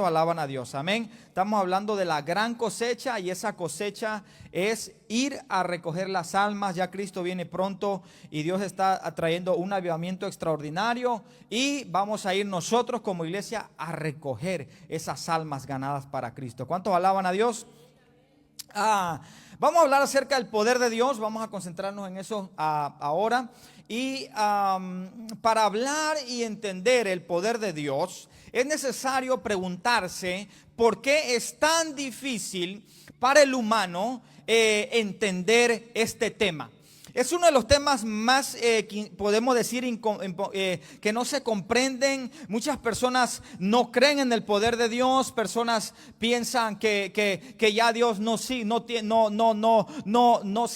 Alaban a Dios, amén. Estamos hablando de la gran cosecha y esa cosecha es ir a recoger las almas. Ya Cristo viene pronto y Dios está trayendo un avivamiento extraordinario y vamos a ir nosotros como iglesia a recoger esas almas ganadas para Cristo. ¿Cuántos alaban a Dios? Vamos a hablar acerca del poder de Dios, vamos a concentrarnos en eso ahora. Y para hablar y entender el poder de Dios, es necesario preguntarse por qué es tan difícil para el humano entender este tema. Es uno de los temas más, podemos decir, que no se comprenden. Muchas personas no creen en el poder de Dios. Personas piensan que ya Dios no se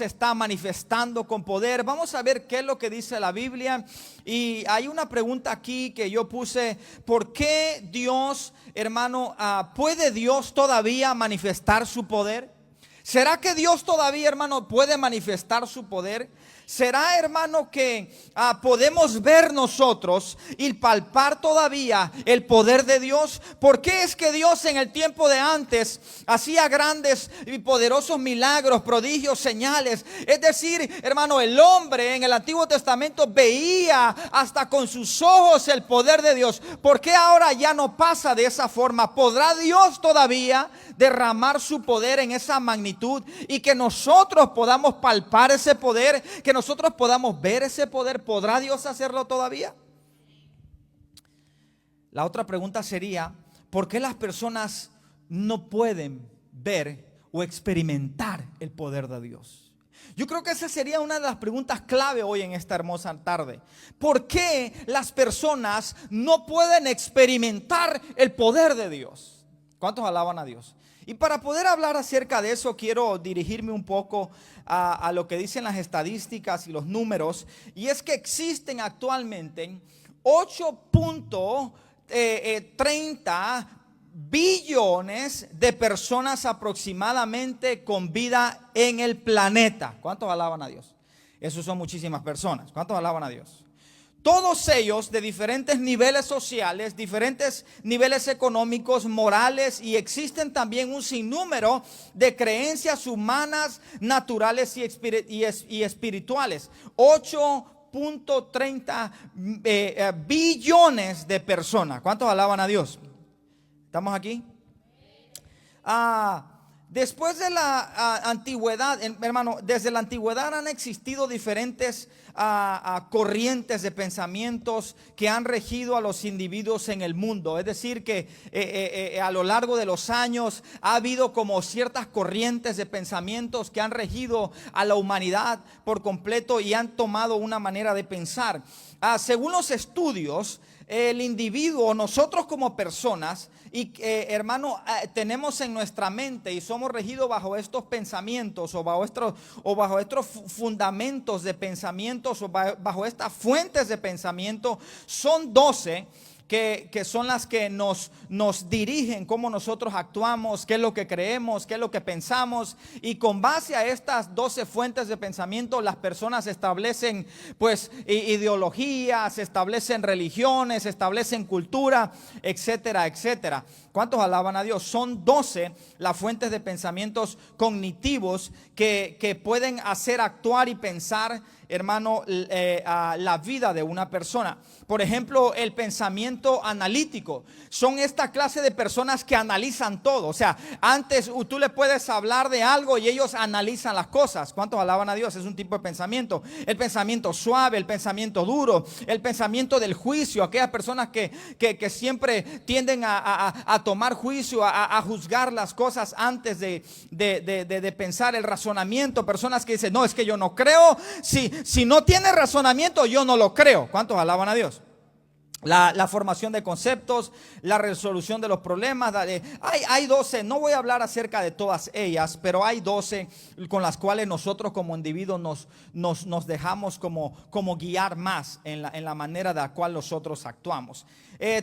está manifestando con poder. Vamos a ver qué es lo que dice la Biblia. Y hay una pregunta aquí que yo puse: ¿por qué Dios, hermano, puede Dios todavía manifestar su poder? ¿Será que Dios todavía, hermano, puede manifestar su poder? ¿Será, hermano, que podemos ver nosotros y palpar todavía el poder de Dios? ¿Por qué es que Dios en el tiempo de antes hacía grandes y poderosos milagros, prodigios, señales? Es decir, hermano, el hombre en el Antiguo Testamento veía hasta con sus ojos el poder de Dios. ¿Por qué ahora ya no pasa de esa forma? ¿Podrá Dios todavía derramar su poder en esa magnitud y que nosotros podamos palpar ese poder, que nosotros podamos ver ese poder? ¿Podrá Dios hacerlo todavía? La otra pregunta sería: ¿por qué las personas no pueden ver o experimentar el poder de Dios? Yo creo que esa sería una de las preguntas clave hoy en esta hermosa tarde. ¿Por qué las personas no pueden experimentar el poder de Dios? ¿Cuántos alaban a Dios? Y para poder hablar acerca de eso, quiero dirigirme un poco a lo que dicen las estadísticas y los números. Y es que existen actualmente 8.30 billones de personas aproximadamente con vida en el planeta. ¿Cuántos alaban a Dios? Esos son muchísimas personas. ¿Cuántos alaban a Dios? Todos ellos de diferentes niveles sociales, diferentes niveles económicos, morales, y existen también un sinnúmero de creencias humanas, naturales y espirituales. 8.30 billones de personas. ¿Cuántos alaban a Dios? ¿Estamos aquí? Después de la antigüedad, hermano, desde la antigüedad han existido diferentes corrientes de pensamientos que han regido a los individuos en el mundo. Es decir, que a lo largo de los años ha habido como ciertas corrientes de pensamientos que han regido a la humanidad por completo y han tomado una manera de pensar. Según los estudios, el individuo, nosotros como personas, y hermano, tenemos en nuestra mente y somos regidos bajo estos pensamientos o bajo estos fundamentos de pensamientos o bajo estas fuentes de pensamiento. Son 12 que son las que nos dirigen cómo nosotros actuamos, qué es lo que creemos, qué es lo que pensamos. Y con base a estas 12 fuentes de pensamiento, las personas establecen pues ideologías, establecen religiones, establecen cultura, etcétera, etcétera. ¿Cuántos alaban a Dios? Son 12 las fuentes de pensamientos cognitivos que pueden hacer actuar y pensar, hermano, la vida de una persona. Por ejemplo, el pensamiento analítico. Son esta clase de personas que analizan todo. O sea, antes tú le puedes hablar de algo y ellos analizan las cosas. ¿Cuántos alaban a Dios? Es un tipo de pensamiento. El pensamiento suave, el pensamiento duro, el pensamiento del juicio. Aquellas personas que siempre tienden a tomar juicio, a juzgar las cosas antes de pensar. El razonamiento. Personas que dicen: no, es que yo no creo. Si no tiene razonamiento, yo no lo creo. ¿Cuántos alaban a Dios? La formación de conceptos, la resolución de los problemas. Hay 12, no voy a hablar acerca de todas ellas, pero hay 12 con las cuales nosotros como individuos nos dejamos como guiar más en la manera de la cual nosotros actuamos.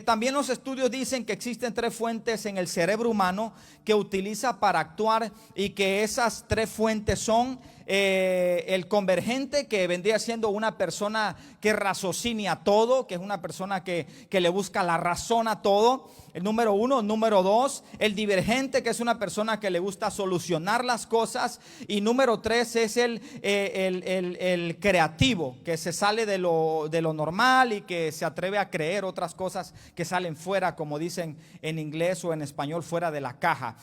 También los estudios dicen que existen 3 fuentes en el cerebro humano que utiliza para actuar, y que esas 3 fuentes son el convergente, que vendría siendo una persona que raciocina todo, que es una persona que le busca la razón a todo. el número 1. Número 2, el divergente, que es una persona que le gusta solucionar las cosas. Y número 3 es el creativo, que se sale de lo normal y que se atreve a creer otras cosas que salen fuera, como dicen en inglés o en español, fuera de la caja.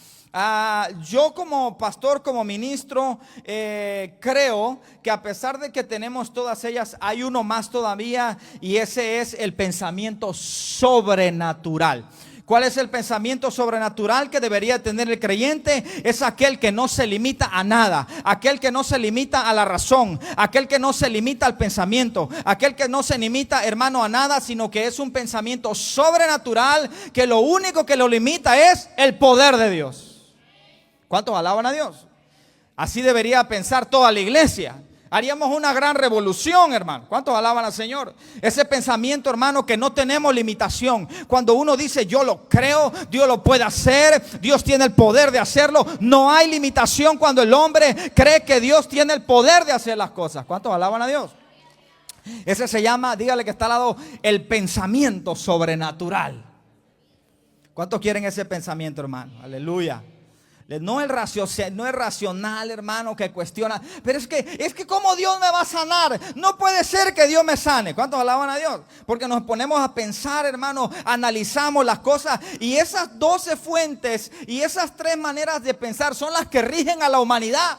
Yo como pastor, como ministro, creo que a pesar de que tenemos todas ellas, hay uno más todavía, y ese es el pensamiento sobrenatural. ¿Cuál es el pensamiento sobrenatural que debería tener el creyente? Es aquel que no se limita a nada, aquel que no se limita a la razón, aquel que no se limita al pensamiento, aquel que no se limita, hermano, a nada, sino que es un pensamiento sobrenatural que lo único que lo limita es el poder de Dios. ¿Cuántos alaban a Dios? Así debería pensar toda la iglesia. Haríamos una gran revolución, hermano. ¿Cuántos alaban al Señor? Ese pensamiento, hermano, que no tenemos limitación. Cuando uno dice yo lo creo, Dios lo puede hacer, Dios tiene el poder de hacerlo. No hay limitación cuando el hombre cree que Dios tiene el poder de hacer las cosas. ¿Cuántos alaban a Dios? Ese se llama, dígale que está al lado, el pensamiento sobrenatural. ¿Cuántos quieren ese pensamiento, hermano? Aleluya. No es racional, hermano, que cuestiona. Pero es que ¿cómo Dios me va a sanar? No puede ser que Dios me sane. ¿Cuántos alaban a Dios? Porque nos ponemos a pensar, hermano, analizamos las cosas. Y esas 12 fuentes y esas 3 maneras de pensar son las que rigen a la humanidad.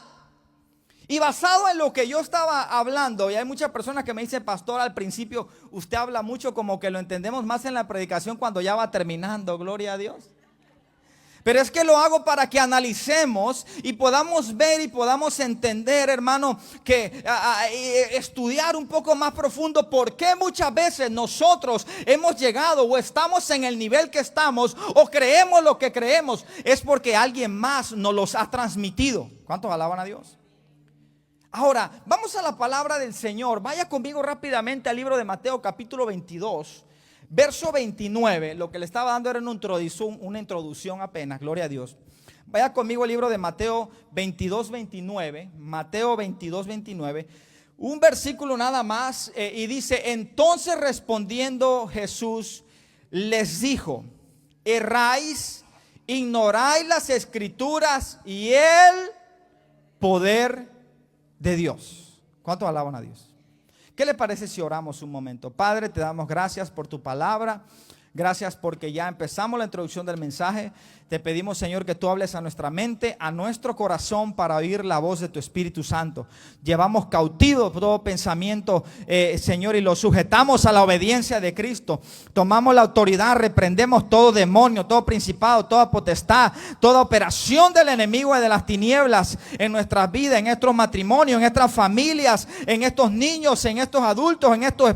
Y basado en lo que yo estaba hablando, y hay muchas personas que me dicen, pastor, al principio usted habla mucho como que lo entendemos más en la predicación cuando ya va terminando, gloria a Dios. Pero es que lo hago para que analicemos y podamos ver y podamos entender, hermano, que estudiar un poco más profundo por qué muchas veces nosotros hemos llegado o estamos en el nivel que estamos o creemos lo que creemos. Es porque alguien más nos los ha transmitido. ¿Cuántos alaban a Dios? Ahora, vamos a la palabra del Señor. Vaya conmigo rápidamente al libro de Mateo capítulo 22. Verso 29, lo que le estaba dando era una introducción apenas, gloria a Dios. Vaya conmigo al libro de Mateo 22, 29, Mateo 22, 29, un versículo nada más, y dice, entonces respondiendo Jesús les dijo, erráis, ignoráis las escrituras y el poder de Dios. ¿Cuántos alaban a Dios? ¿Qué le parece si oramos un momento? Padre, te damos gracias por tu palabra. Gracias porque ya empezamos la introducción del mensaje. Te pedimos, Señor, que tú hables a nuestra mente, a nuestro corazón para oír la voz de tu Espíritu Santo. Llevamos cautivo todo pensamiento, Señor, y lo sujetamos a la obediencia de Cristo. Tomamos la autoridad, reprendemos todo demonio, todo principado, toda potestad, toda operación del enemigo y de las tinieblas en nuestras vidas, en nuestros matrimonios, en nuestras familias, en estos niños, en estos adultos, en estas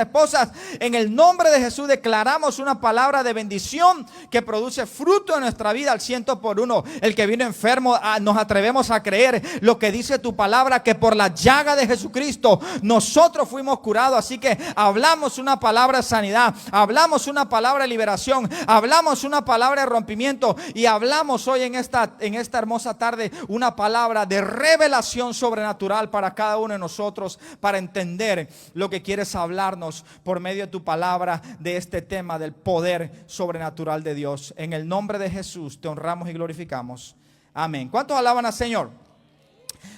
esposas. En el nombre de Jesús declaramos una palabra de bendición que produce fruto en nuestra vida al 100%. El que vino enfermo, nos atrevemos a creer lo que dice tu palabra, que por la llaga de Jesucristo nosotros fuimos curados. Así que hablamos una palabra de sanidad, hablamos una palabra de liberación, hablamos una palabra de rompimiento y hablamos hoy en esta hermosa tarde una palabra de revelación sobrenatural para cada uno de nosotros, para entender lo que quieres hablarnos por medio de tu palabra de este tema del poder sobrenatural de Dios. En el nombre de Jesús te honramos y glorificamos. Amén. ¿Cuántos alaban al Señor?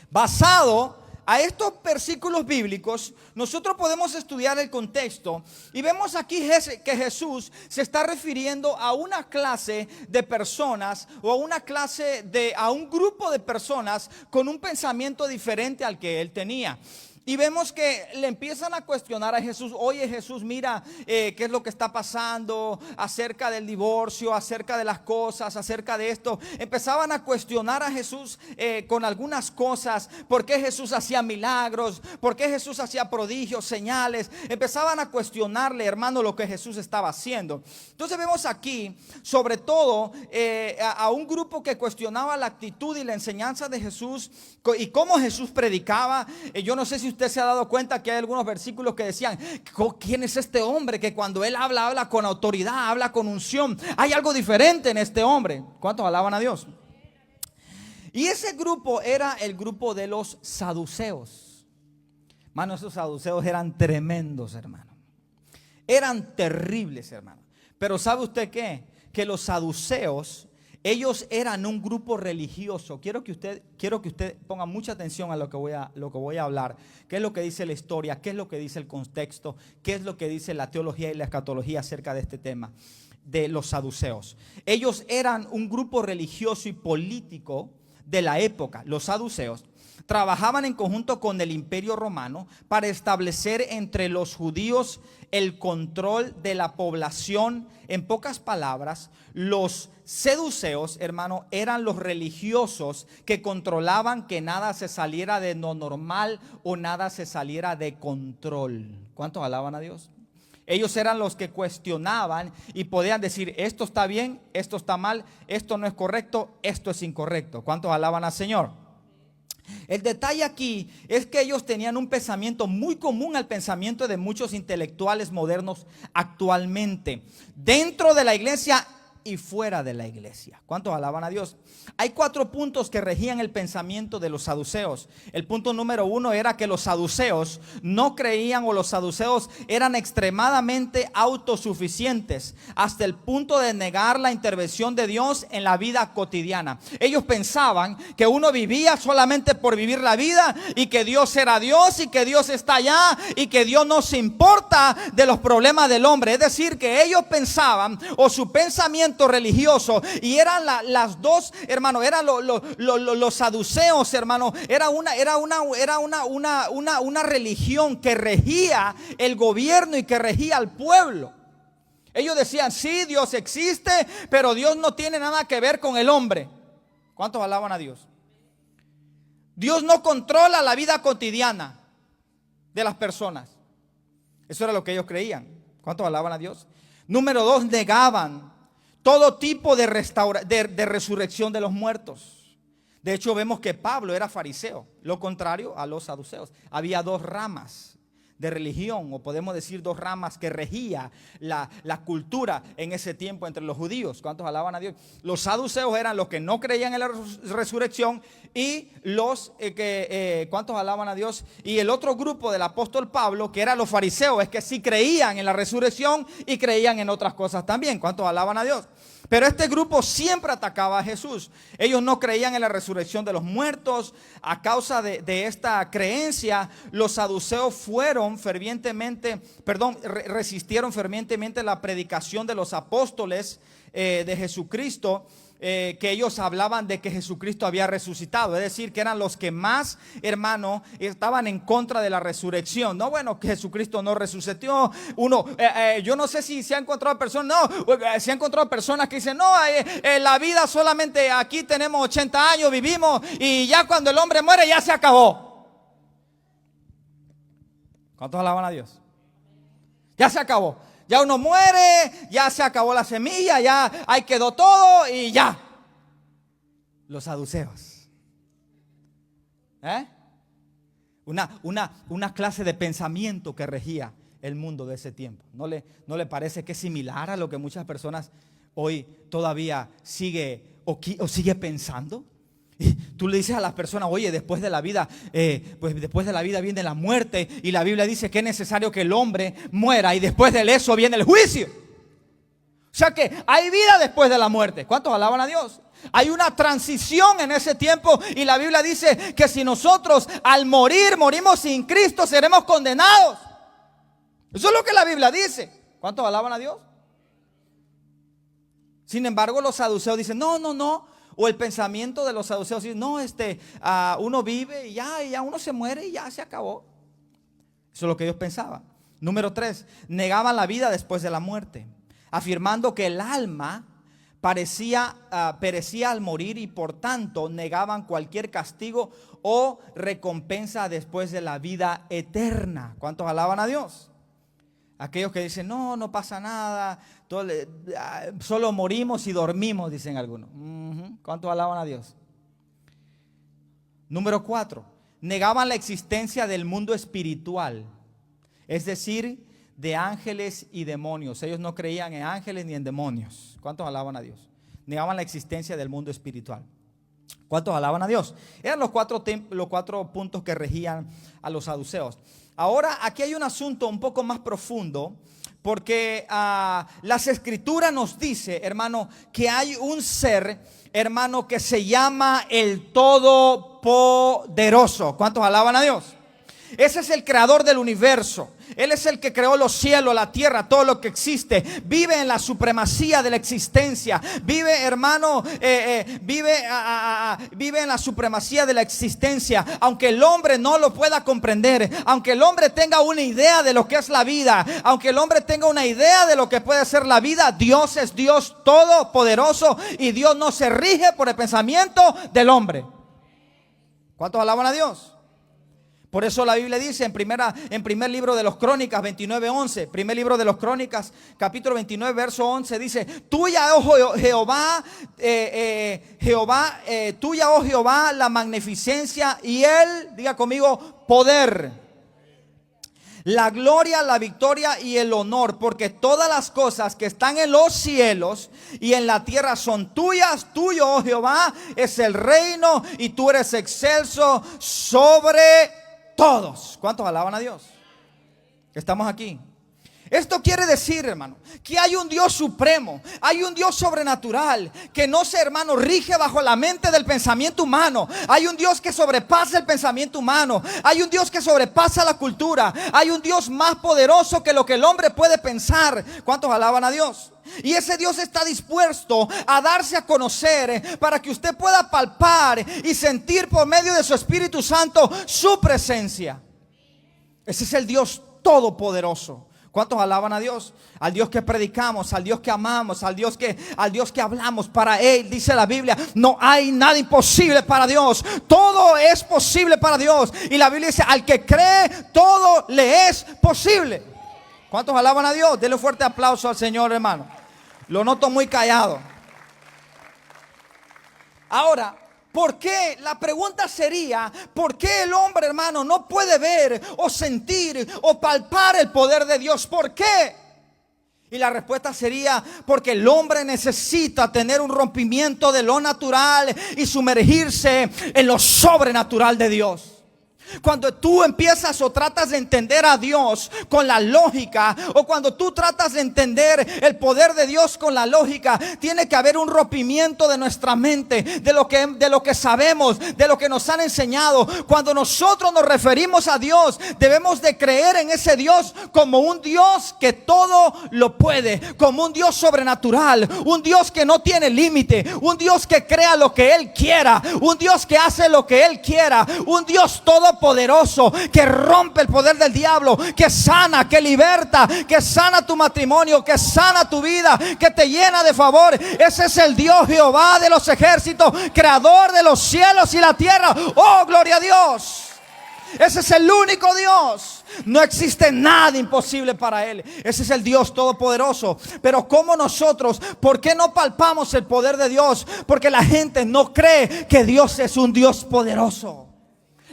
Basado a estos versículos bíblicos, nosotros podemos estudiar el contexto y vemos aquí que Jesús se está refiriendo a una clase de personas o a un grupo de personas con un pensamiento diferente al que él tenía. Y vemos que le empiezan a cuestionar a Jesús. Oye, Jesús, mira qué es lo que está pasando acerca del divorcio, acerca de las cosas, acerca de esto. Empezaban a cuestionar a Jesús con algunas cosas. ¿Por qué Jesús hacía milagros? ¿Por qué Jesús hacía prodigios, señales? Empezaban a cuestionarle, hermano, lo que Jesús estaba haciendo. Entonces vemos aquí, sobre todo, a un grupo que cuestionaba la actitud y la enseñanza de Jesús y cómo Jesús predicaba. Yo no sé si usted se ha dado cuenta que hay algunos versículos que decían, ¿quién es este hombre que cuando él habla con autoridad, habla con unción? Hay algo diferente en este hombre. ¿Cuántos alaban a Dios? Y ese grupo era el grupo de los saduceos. Hermano, esos saduceos eran tremendos, hermano. Eran terribles, hermano. Pero ¿sabe usted qué? que los saduceos, ellos eran un grupo religioso. Quiero que usted ponga mucha atención a lo que voy a hablar. ¿Qué es lo que dice la historia? ¿Qué es lo que dice el contexto? ¿Qué es lo que dice la teología y la escatología acerca de este tema de los saduceos? Ellos eran un grupo religioso y político de la época. Los saduceos trabajaban en conjunto con el Imperio Romano para establecer entre los judíos el control de la población. En pocas palabras, los saduceos, hermano, eran los religiosos que controlaban que nada se saliera de lo normal o nada se saliera de control. ¿Cuántos alaban a Dios? Ellos eran los que cuestionaban y podían decir: esto está bien, esto está mal, esto no es correcto, esto es incorrecto. ¿Cuántos alaban al Señor? El detalle aquí es que ellos tenían un pensamiento muy común al pensamiento de muchos intelectuales modernos actualmente, dentro de la iglesia y fuera de la iglesia. ¿Cuántos alaban a Dios? Hay 4 puntos que regían el pensamiento de los saduceos. El punto número 1 era que los saduceos no creían, o los saduceos eran extremadamente autosuficientes hasta el punto de negar la intervención de Dios en la vida cotidiana. Ellos pensaban que uno vivía solamente por vivir la vida y que Dios era Dios y que Dios está allá y que Dios no se importa de los problemas del hombre. Es decir, que ellos pensaban, o su pensamiento religioso, y eran las dos, hermano, eran los saduceos, hermano, era una religión que regía el gobierno y que regía al pueblo. Ellos decían: sí, Dios existe, pero Dios no tiene nada que ver con el hombre. ¿Cuántos alaban a Dios? Dios no controla la vida cotidiana de las personas. Eso era lo que ellos creían. ¿Cuántos alaban a Dios? Número 2, negaban todo tipo de resurrección de los muertos. De hecho, vemos que Pablo era fariseo, lo contrario a los saduceos. Había 2 ramas de religión, o podemos decir 2 ramas que regía la cultura en ese tiempo entre los judíos. ¿Cuántos alaban a Dios? Los saduceos eran los que no creían en la resurrección, y ¿cuántos alaban a Dios? Y el otro grupo del apóstol Pablo, que eran los fariseos, es que sí creían en la resurrección y creían en otras cosas también. ¿Cuántos alaban a Dios? Pero este grupo siempre atacaba a Jesús. Ellos no creían en la resurrección de los muertos. A causa de esta creencia, los saduceos resistieron fervientemente la predicación de los apóstoles de Jesucristo, que ellos hablaban de que Jesucristo había resucitado. Es decir, que eran los que más, hermano, estaban en contra de la resurrección. No, bueno, que Jesucristo no resucitó. Yo no sé si se ha encontrado personas, se han encontrado personas que dicen: no, la vida solamente aquí tenemos 80 años, vivimos, y ya cuando el hombre muere ya se acabó. ¿Cuántos alaban a Dios? Ya se acabó. Ya uno muere, ya se acabó la semilla, ya ahí quedó todo y ya. Los saduceos. Una clase de pensamiento que regía el mundo de ese tiempo. ¿No le parece que es similar a lo que muchas personas hoy todavía sigue pensando? Y tú le dices a las personas: oye, después de la vida, pues después de la vida viene la muerte, y la Biblia dice que es necesario que el hombre muera, y después de eso viene el juicio. O sea que hay vida después de la muerte. ¿Cuántos alaban a Dios? Hay una transición en ese tiempo, y la Biblia dice que si nosotros al morimos sin Cristo, seremos condenados. Eso es lo que la Biblia dice. ¿Cuántos alaban a Dios? Sin embargo, los saduceos dicen: no. O el pensamiento de los saduceos dice: no, uno vive y ya uno se muere y ya se acabó. Eso es lo que ellos pensaban. Número 3, negaban la vida después de la muerte, afirmando que el alma perecía al morir, y por tanto negaban cualquier castigo o recompensa después de la vida eterna. ¿Cuántos alaban a Dios? Aquellos que dicen: no pasa nada, solo morimos y dormimos, dicen algunos. ¿Cuántos alaban a Dios? Número 4, negaban la existencia del mundo espiritual, es decir, de ángeles y demonios. Ellos no creían en ángeles ni en demonios. ¿Cuántos alaban a Dios? Negaban la existencia del mundo espiritual. ¿Cuántos alaban a Dios? Eran los 4 puntos que regían a los saduceos. Ahora, aquí hay un asunto un poco más profundo, Porque las escrituras nos dice, hermano, que hay un ser, hermano, que se llama el Todopoderoso. ¿Cuántos alaban a Dios? Ese es el creador del universo. Él es el que creó los cielos, la tierra, todo lo que existe. Vive en la supremacía de la existencia. Vive, hermano, vive en la supremacía de la existencia. Aunque el hombre no lo pueda comprender, aunque el hombre tenga una idea de lo que es la vida, aunque el hombre tenga una idea de lo que puede ser la vida, Dios es Dios todopoderoso y Dios no se rige por el pensamiento del hombre. ¿Cuántos alaban a Dios? Por eso la Biblia dice en primer libro de los Crónicas 29:11, primer libro de los Crónicas, capítulo 29, verso 11, dice: tuya, oh Jehová, tuya, oh Jehová, la magnificencia y él, diga conmigo, poder, la gloria, la victoria y el honor, porque todas las cosas que están en los cielos y en la tierra son tuyas. Tuyo, oh Jehová, es el reino y tú eres excelso sobre todos. ¿Cuántos alaban a Dios? Estamos aquí. Esto quiere decir, hermano, que hay un Dios supremo, hay un Dios sobrenatural que no se, hermano, rige bajo la mente del pensamiento humano. Hay un Dios que sobrepasa el pensamiento humano. Hay un Dios que sobrepasa la cultura. Hay un Dios más poderoso que lo que el hombre puede pensar. ¿Cuántos alaban a Dios? Y ese Dios está dispuesto a darse a conocer para que usted pueda palpar y sentir por medio de su Espíritu Santo su presencia. Ese es el Dios todopoderoso. ¿Cuántos alaban a Dios? Al Dios que predicamos, al Dios que amamos, al Dios que hablamos. Para Él, dice la Biblia, no hay nada imposible para Dios. Todo es posible para Dios. Y la Biblia dice, al que cree, todo le es posible. ¿Cuántos alaban a Dios? Denle un fuerte aplauso al Señor, hermano. Lo noto muy callado. Ahora, ¿por qué? La pregunta sería, ¿por qué el hombre, hermano, no puede ver o sentir o palpar el poder de Dios? ¿Por qué? Y la respuesta sería, porque el hombre necesita tener un rompimiento de lo natural y sumergirse en lo sobrenatural de Dios. Cuando tú empiezas o tratas de entender a Dios con la lógica, o cuando tú tratas de entender el poder de Dios con la lógica, tiene que haber un rompimiento de nuestra mente, de lo que sabemos, de lo que nos han enseñado. Cuando nosotros nos referimos a Dios, debemos de creer en ese Dios como un Dios que todo lo puede, como un Dios sobrenatural, un Dios que no tiene límite, un Dios que crea lo que Él quiera, un Dios que hace lo que Él quiera, un Dios todopoderoso que rompe el poder del diablo, que sana, que liberta, que sana tu matrimonio, que sana tu vida, que te llena de favor. Ese es el Dios Jehová de los ejércitos, creador de los cielos y la tierra. Oh, gloria a Dios. Ese es el único Dios. No existe nada imposible para Él. Ese es el Dios todopoderoso. Pero como nosotros, ¿por qué no palpamos el poder de Dios? Porque la gente no cree que Dios es un Dios poderoso.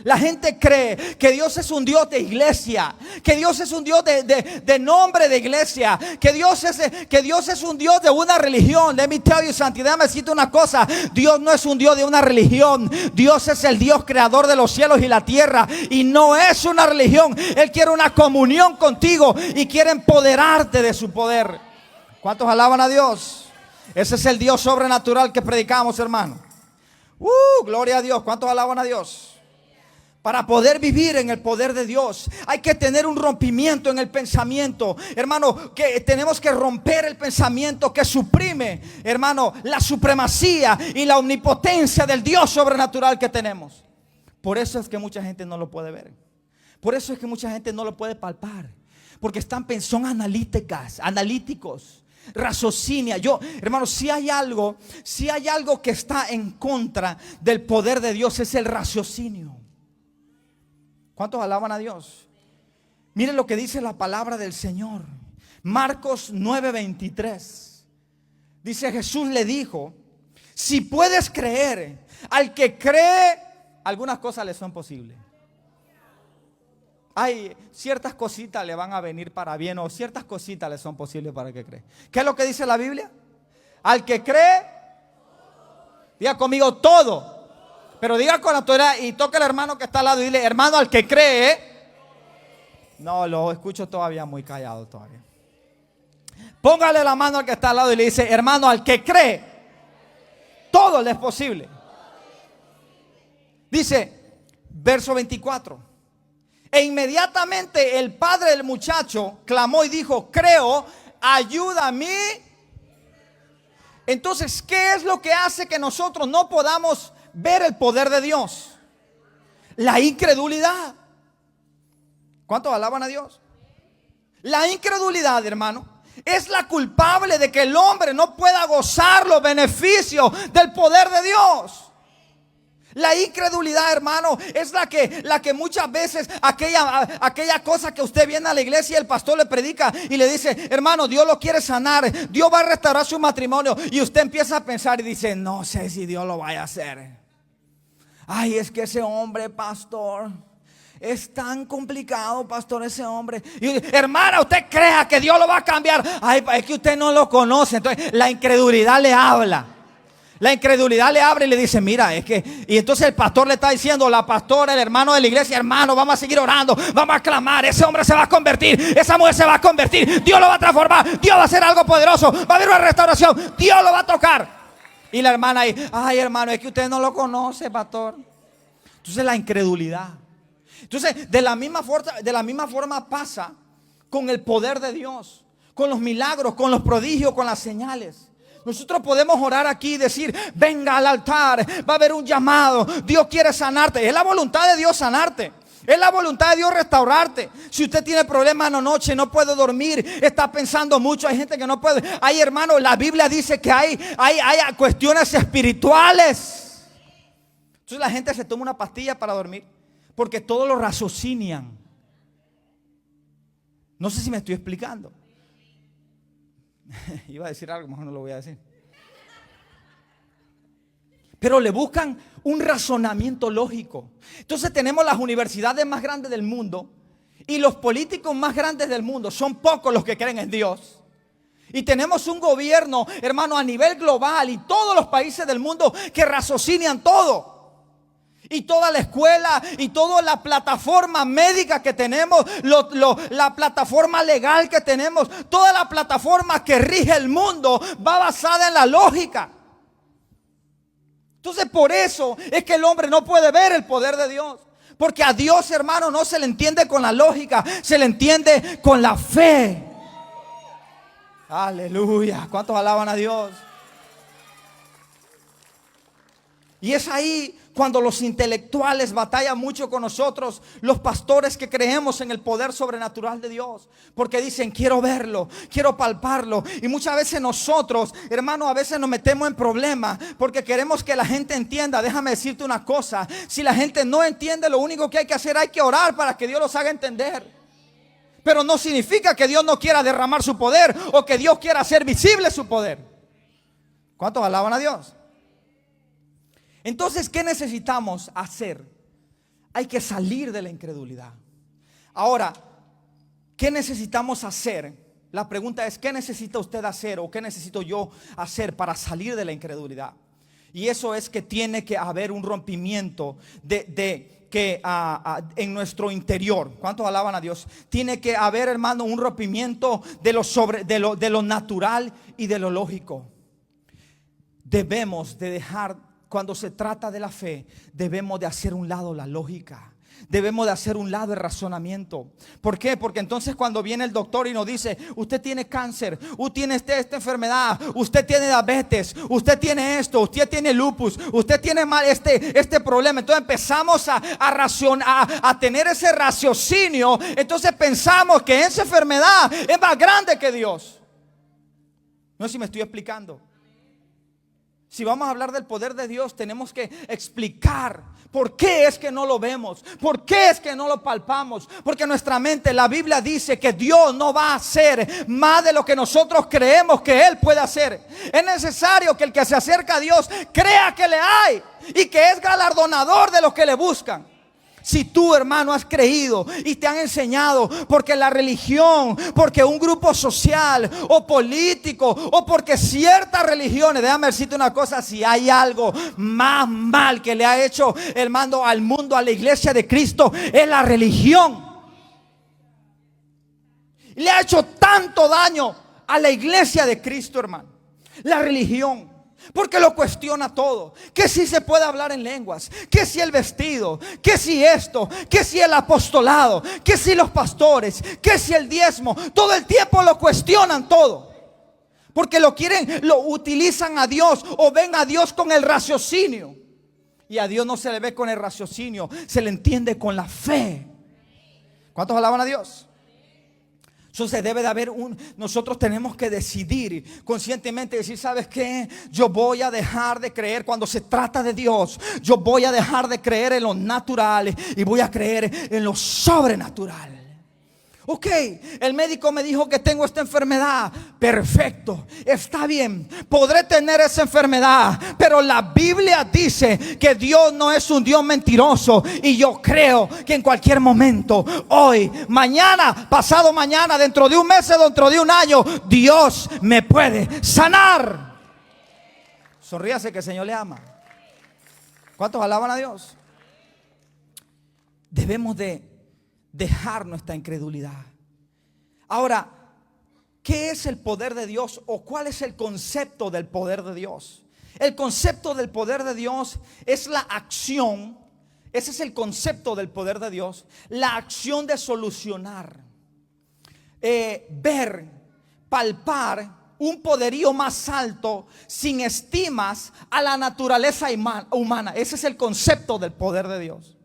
La gente cree que Dios es un Dios de iglesia, que Dios es un Dios de nombre de iglesia, que Dios es un Dios de una religión. Let me tell you, santidad, me decirte una cosa: Dios no es un Dios de una religión. Dios es el Dios creador de los cielos y la tierra, y no es una religión. Él quiere una comunión contigo y quiere empoderarte de su poder. ¿Cuántos alaban a Dios? Ese es el Dios sobrenatural que predicamos, hermano. Gloria a Dios. ¿Cuántos alaban a Dios? Para poder vivir en el poder de Dios hay que tener un rompimiento en el pensamiento, hermano, que tenemos que romper el pensamiento que suprime, hermano, la supremacía y la omnipotencia del Dios sobrenatural que tenemos. Por eso es que mucha gente no lo puede ver. Por eso es que mucha gente no lo puede palpar, porque son analíticos. Raciocinia. Hermano, si hay algo que está en contra del poder de Dios, es el raciocinio. ¿Cuántos alaban a Dios? Miren lo que dice la palabra del Señor. Marcos 9:23. Dice: Jesús le dijo: si puedes creer, al que cree, algunas cosas le son posibles. Hay ciertas cositas le van a venir para bien, o ciertas cositas le son posibles para el que cree. ¿Qué es lo que dice la Biblia? Al que cree, diga conmigo, todo. Pero diga con autoridad y toque al hermano que está al lado y dile: hermano, al que cree. No, lo escucho todavía muy callado todavía. Póngale la mano al que está al lado y le dice: hermano, al que cree, todo le es posible. Dice, verso 24. E inmediatamente el padre del muchacho clamó y dijo: creo, ayuda a mí. Entonces, ¿qué es lo que hace que nosotros no podamos ver el poder de Dios? La incredulidad. ¿Cuántos alaban a Dios? La incredulidad, hermano, es la culpable de que el hombre no pueda gozar los beneficios del poder de Dios. La incredulidad, hermano, es la que muchas veces aquella cosa que usted viene a la iglesia y el pastor le predica y le dice: hermano, Dios lo quiere sanar, Dios va a restaurar su matrimonio, y usted empieza a pensar y dice: no sé si Dios lo vaya a hacer. Ay, es que ese hombre, pastor, es tan complicado, pastor, ese hombre. Y, hermana, usted crea que Dios lo va a cambiar. Ay, es que usted no lo conoce. Entonces la incredulidad le habla. La incredulidad le abre y le dice: mira, es que... Y entonces el pastor le está diciendo, la pastora, el hermano de la iglesia: hermano, vamos a seguir orando, vamos a clamar, ese hombre se va a convertir, esa mujer se va a convertir, Dios lo va a transformar, Dios va a hacer algo poderoso, va a haber una restauración, Dios lo va a tocar. Y la hermana ahí: ay, hermano, es que usted no lo conoce, pastor. Entonces la incredulidad. Entonces de la misma forma pasa con el poder de Dios, con los milagros, con los prodigios, con las señales. Nosotros podemos orar aquí y decir: venga al altar, va a haber un llamado, Dios quiere sanarte. Es la voluntad de Dios sanarte, es la voluntad de Dios restaurarte. Si usted tiene problemas en la noche, no puede dormir, está pensando mucho, hay gente que no puede. Hay, hermano, la Biblia dice que hay cuestiones espirituales. Entonces la gente se toma una pastilla para dormir porque todo lo raciocinian. No sé si me estoy explicando. Iba a decir algo, mejor no lo voy a decir. Pero le buscan un razonamiento lógico. Entonces tenemos las universidades más grandes del mundo y los políticos más grandes del mundo. Son pocos los que creen en Dios. Y tenemos un gobierno, hermano, a nivel global y todos los países del mundo que raciocinian todo. Y toda la escuela y toda la plataforma médica que tenemos, la plataforma legal que tenemos, toda la plataforma que rige el mundo va basada en la lógica. Entonces por eso es que el hombre no puede ver el poder de Dios. Porque a Dios, hermano, no se le entiende con la lógica, se le entiende con la fe. Aleluya. ¿Cuántos alaban a Dios? Y es ahí cuando los intelectuales batallan mucho con nosotros, los pastores que creemos en el poder sobrenatural de Dios, porque dicen: quiero verlo, quiero palparlo. Y muchas veces nosotros, hermano, a veces nos metemos en problemas porque queremos que la gente entienda. Déjame decirte una cosa: si la gente no entiende, lo único que hay que hacer, hay que orar para que Dios los haga entender. Pero no significa que Dios no quiera derramar su poder o que Dios quiera hacer visible su poder. ¿Cuántos alaban a Dios? Entonces, ¿qué necesitamos hacer? Hay que salir de la incredulidad. Ahora, ¿qué necesitamos hacer? La pregunta es: ¿qué necesita usted hacer o qué necesito yo hacer para salir de la incredulidad? Y eso es que tiene que haber un rompimiento en nuestro interior. ¿Cuántos alaban a Dios? Tiene que haber, hermano, un rompimiento de lo natural y de lo lógico. Debemos de dejar. Cuando se trata de la fe, debemos de hacer un lado la lógica. Debemos de hacer un lado el razonamiento. ¿Por qué? Porque entonces cuando viene el doctor y nos dice: usted tiene cáncer, usted tiene esta enfermedad, usted tiene diabetes, usted tiene esto, usted tiene lupus, usted tiene mal este problema. Entonces empezamos a tener ese raciocinio. Entonces pensamos que esa enfermedad es más grande que Dios. No sé si me estoy explicando. Si vamos a hablar del poder de Dios, tenemos que explicar por qué es que no lo vemos, por qué es que no lo palpamos. Porque nuestra mente, la Biblia dice que Dios no va a hacer más de lo que nosotros creemos que Él puede hacer. Es necesario que el que se acerca a Dios crea que le hay y que es galardonador de los que le buscan. Si tú, hermano, has creído y te han enseñado porque la religión, porque un grupo social o político o porque ciertas religiones, déjame decirte una cosa: si hay algo más mal que le ha hecho, hermano, al mundo, a la iglesia de Cristo, es la religión. Le ha hecho tanto daño a la iglesia de Cristo, hermano, la religión. Porque lo cuestiona todo. Que si se puede hablar en lenguas, que si el vestido, que si esto, que si el apostolado, que si los pastores, que si el diezmo. Todo el tiempo lo cuestionan todo. Porque lo quieren, lo utilizan a Dios o ven a Dios con el raciocinio. Y a Dios no se le ve con el raciocinio, se le entiende con la fe. ¿Cuántos alaban a Dios? Entonces debe de haber nosotros tenemos que decidir conscientemente, decir, ¿sabes qué? Yo voy a dejar de creer cuando se trata de Dios. Yo voy a dejar de creer en lo natural y voy a creer en lo sobrenatural. Ok, el médico me dijo que tengo esta enfermedad. Perfecto, está bien, podré tener esa enfermedad, pero la Biblia dice que Dios no es un Dios mentiroso. Y yo creo que en cualquier momento, hoy, mañana, pasado mañana, dentro de un mes, dentro de un año, Dios me puede sanar. Sonríase que el Señor le ama. ¿Cuántos alaban a Dios? Debemos de dejar nuestra incredulidad. Ahora, ¿qué es el poder de Dios o cuál es el concepto del poder de Dios? El concepto del poder de Dios es la acción. Ese es el concepto del poder de Dios. La acción de solucionar, ver, palpar un poderío más alto sin estimas a la naturaleza humana. Ese es el concepto del poder de Dios.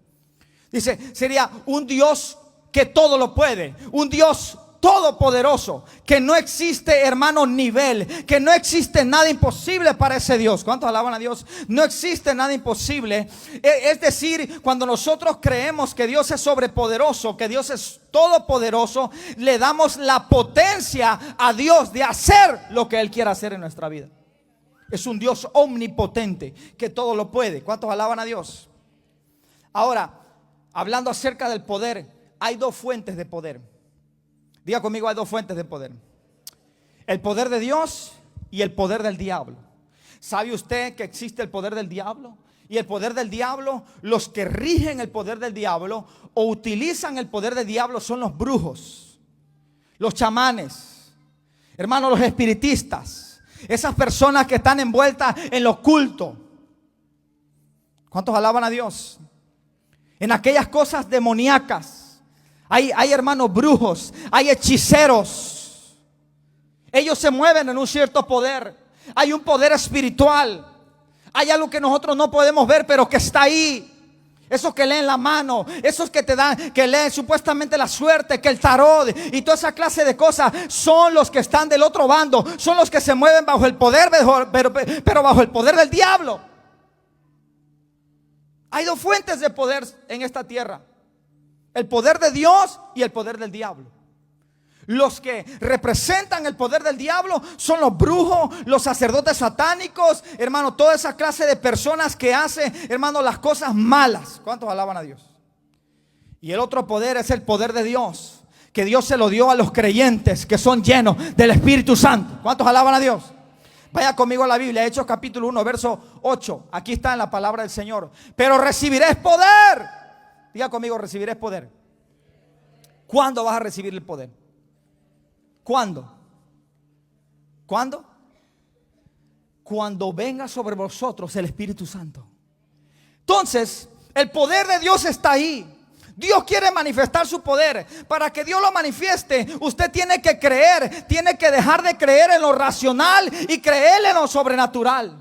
Dice, sería un Dios que todo lo puede, un Dios todopoderoso, que no existe, hermano, nivel, que no existe nada imposible para ese Dios. ¿Cuántos alaban a Dios? No existe nada imposible. Es decir, cuando nosotros creemos que Dios es sobrepoderoso, que Dios es todopoderoso, le damos la potencia a Dios de hacer lo que Él quiera hacer en nuestra vida. Es un Dios omnipotente, que todo lo puede. ¿Cuántos alaban a Dios? Ahora, hablando acerca del poder, hay dos fuentes de poder. Diga conmigo, hay dos fuentes de poder. El poder de Dios y el poder del diablo. ¿Sabe usted que existe el poder del diablo? Y el poder del diablo, los que rigen el poder del diablo o utilizan el poder del diablo son los brujos, los chamanes, hermanos, los espiritistas, esas personas que están envueltas en lo oculto. ¿Cuántos alaban a Dios? En aquellas cosas demoníacas. Hay hermanos brujos, hay hechiceros. Ellos se mueven en un cierto poder. Hay un poder espiritual. Hay algo que nosotros no podemos ver, pero que está ahí. Esos que leen la mano, esos que te dan, que leen supuestamente la suerte, que el tarot y toda esa clase de cosas, son los que están del otro bando. Son los que se mueven bajo el poder, pero bajo el poder del diablo. Hay dos fuentes de poder en esta tierra: el poder de Dios y el poder del diablo. Los que representan el poder del diablo son los brujos, los sacerdotes satánicos, hermano, toda esa clase de personas que hacen, hermano, las cosas malas. ¿Cuántos alaban a Dios? Y el otro poder es el poder de Dios, que Dios se lo dio a los creyentes que son llenos del Espíritu Santo. ¿Cuántos alaban a Dios? Vaya conmigo a la Biblia, Hechos capítulo 1, verso 8. Aquí está en la palabra del Señor. Pero recibiréis poder. Diga conmigo, recibiréis poder. ¿Cuándo vas a recibir el poder? ¿Cuándo? ¿Cuándo? Cuando venga sobre vosotros el Espíritu Santo. Entonces, el poder de Dios está ahí. Dios quiere manifestar su poder. Para que Dios lo manifieste, usted tiene que creer, tiene que dejar de creer en lo racional y creer en lo sobrenatural.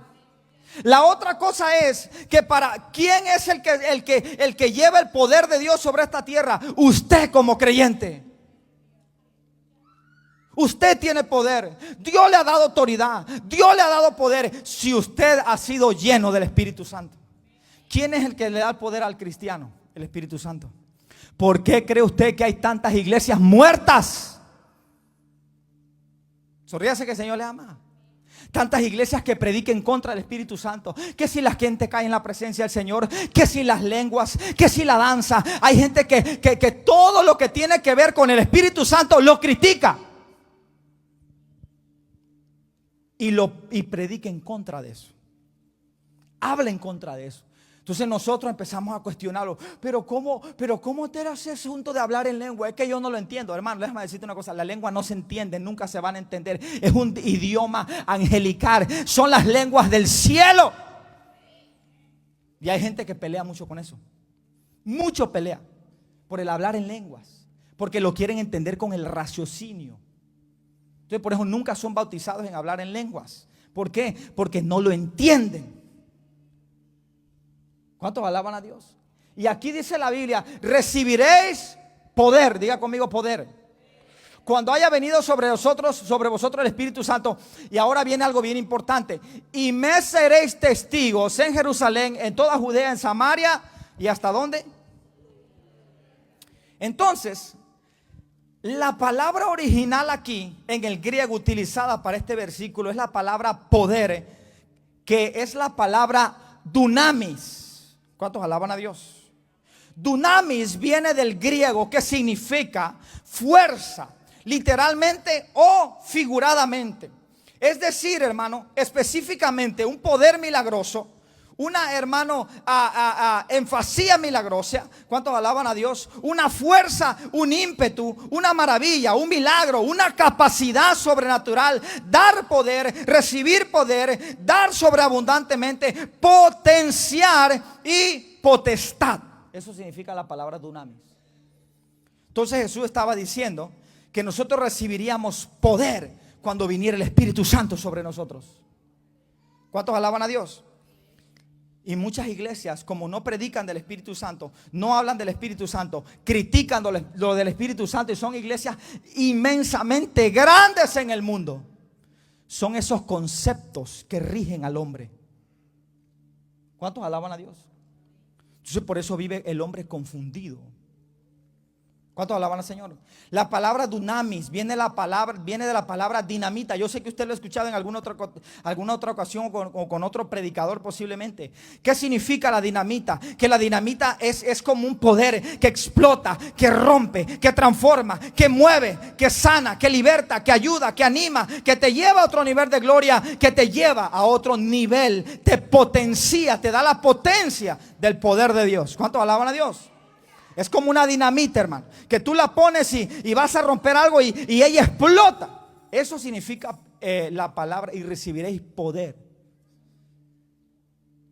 La otra cosa es que para quién es el que lleva el poder de Dios sobre esta tierra. Usted como creyente. Usted tiene poder. Dios le ha dado autoridad. Dios le ha dado poder. Si usted ha sido lleno del Espíritu Santo. ¿Quién es el que le da el poder al cristiano? El Espíritu Santo. ¿Por qué cree usted que hay tantas iglesias muertas? Sonríase que el Señor le ama. Tantas iglesias que prediquen contra el Espíritu Santo. Que si la gente cae en la presencia del Señor, que si las lenguas, que si la danza. Hay gente que todo lo que tiene que ver con el Espíritu Santo lo critica. Y predica en contra de eso. Habla en contra de eso. Entonces nosotros empezamos a cuestionarlo. Pero ¿cómo te era ese asunto de hablar en lengua? Es que yo no lo entiendo, hermano. Déjame decirte una cosa. La lengua no se entiende, nunca se van a entender. Es un idioma angelical. Son las lenguas del cielo. Y hay gente que pelea mucho con eso. Mucho pelea por el hablar en lenguas. Porque lo quieren entender con el raciocinio. Entonces por eso nunca son bautizados en hablar en lenguas. ¿Por qué? Porque no lo entienden. ¿Cuántos alaban a Dios? Y aquí dice la Biblia: recibiréis poder. Diga conmigo: poder. Cuando haya venido sobre vosotros el Espíritu Santo. Y ahora viene algo bien importante. Y me seréis testigos en Jerusalén, en toda Judea, en Samaria. ¿Y hasta dónde? Entonces, la palabra original aquí en el griego utilizada para este versículo es la palabra poder, que es la palabra dunamis. ¿Cuántos alaban a Dios? Dunamis viene del griego, que significa fuerza, literalmente o figuradamente. Es decir, hermano, específicamente un poder milagroso, una, hermano, enfasía milagrosa. ¿Cuántos alaban a Dios? Una fuerza, un ímpetu, una maravilla, un milagro, una capacidad sobrenatural. Dar poder, recibir poder, dar sobreabundantemente, potenciar y potestad. Eso significa la palabra dunamis. Entonces Jesús estaba diciendo que nosotros recibiríamos poder cuando viniera el Espíritu Santo sobre nosotros. ¿Cuántos alaban a Dios? Y muchas iglesias, como no predican del Espíritu Santo, no hablan del Espíritu Santo, critican lo del Espíritu Santo, y son iglesias inmensamente grandes en el mundo. Son esos conceptos que rigen al hombre. ¿Cuántos alaban a Dios? Entonces por eso vive el hombre confundido. ¿Cuántos alaban al Señor? La palabra dunamis viene de la palabra dinamita. Yo sé que usted lo ha escuchado en alguna otra ocasión o con otro predicador posiblemente. ¿Qué significa la dinamita? Que la dinamita es como un poder que explota, que rompe, que transforma, que mueve, que sana, que liberta, que ayuda, que anima, que te lleva a otro nivel de gloria, que te lleva a otro nivel, te potencia, te da la potencia del poder de Dios. ¿Cuántos alaban a Dios? Es como una dinamita, hermano, que tú la pones y vas a romper algo y ella explota. Eso significa la palabra: y recibiréis poder.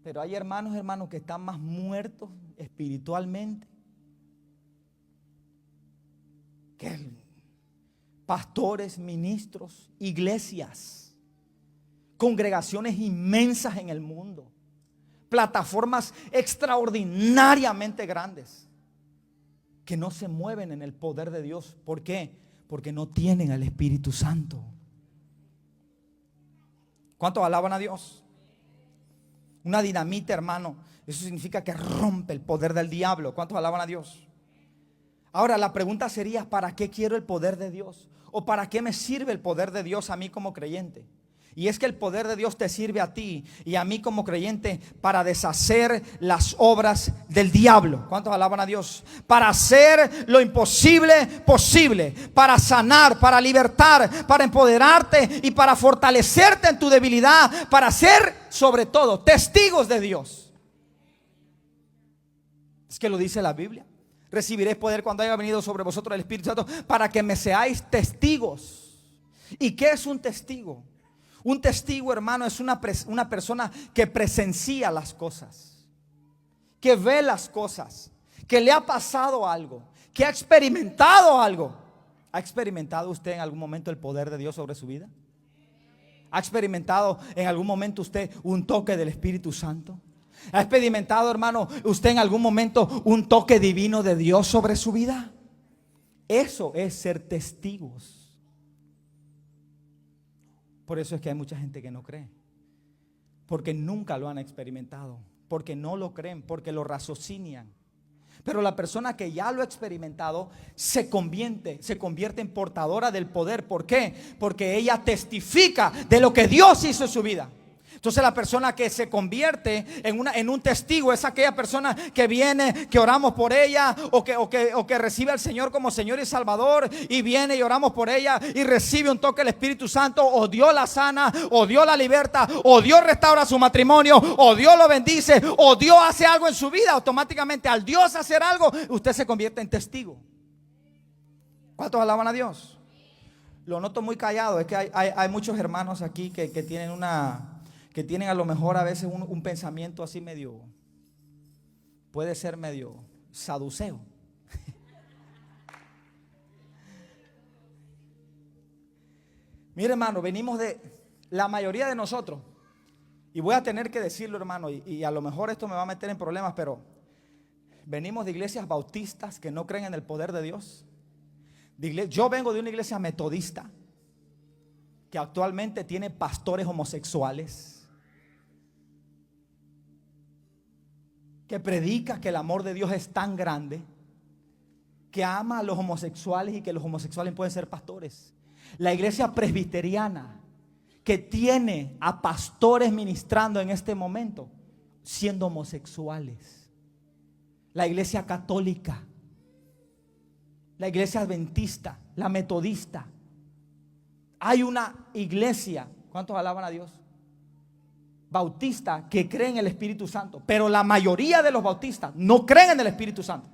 Pero hay hermanos que están más muertos espiritualmente que pastores, ministros, iglesias, congregaciones inmensas en el mundo, plataformas extraordinariamente grandes, que no se mueven en el poder de Dios. ¿Por qué? Porque no tienen al Espíritu Santo. ¿Cuántos alaban a Dios? Una dinamita, hermano, eso significa que rompe el poder del diablo. ¿Cuántos alaban a Dios? Ahora la pregunta sería: ¿para qué quiero el poder de Dios? ¿O para qué me sirve el poder de Dios a mí como creyente? Y es que el poder de Dios te sirve a ti y a mí como creyente para deshacer las obras del diablo. ¿Cuántos alaban a Dios? Para hacer lo imposible posible, para sanar, para libertar, para empoderarte y para fortalecerte en tu debilidad, para ser sobre todo testigos de Dios. Es que lo dice la Biblia: recibiréis poder cuando haya venido sobre vosotros el Espíritu Santo, para que me seáis testigos. ¿Y qué es un testigo? Un testigo, hermano, es una persona que presencia las cosas, que ve las cosas, que le ha pasado algo, que ha experimentado algo. ¿Ha experimentado usted en algún momento el poder de Dios sobre su vida? ¿Ha experimentado en algún momento usted un toque del Espíritu Santo? ¿Ha experimentado, hermano, usted en algún momento un toque divino de Dios sobre su vida? Eso es ser testigos. Por eso es que hay mucha gente que no cree, porque nunca lo han experimentado, porque no lo creen, porque lo raciocinian. Pero la persona que ya lo ha experimentado se convierte en portadora del poder. ¿Por qué? Porque ella testifica de lo que Dios hizo en su vida. Entonces la persona que se convierte en un testigo es aquella persona que viene, que oramos por ella, o que recibe al Señor como Señor y Salvador, y viene y oramos por ella y recibe un toque del Espíritu Santo, o Dios la sana, o Dios la liberta, o Dios restaura su matrimonio, o Dios lo bendice, o Dios hace algo en su vida. Automáticamente al Dios hacer algo, usted se convierte en testigo. ¿Cuántos alaban a Dios? Lo noto muy callado. Es que hay muchos hermanos aquí que tienen a lo mejor a veces un pensamiento así medio, puede ser medio saduceo. Mire, hermano, venimos de la mayoría de nosotros, y voy a tener que decirlo, hermano, y a lo mejor esto me va a meter en problemas, pero venimos de iglesias bautistas que no creen en el poder de Dios. Yo vengo de una iglesia metodista que actualmente tiene pastores homosexuales, que predica que el amor de Dios es tan grande, que ama a los homosexuales y que los homosexuales pueden ser pastores. La iglesia presbiteriana, que tiene a pastores ministrando en este momento siendo homosexuales. La iglesia católica, la iglesia adventista, la metodista. Hay una iglesia, ¿cuántos alaban a Dios?, bautista, que cree en el Espíritu Santo, pero la mayoría de los bautistas no creen en el Espíritu Santo.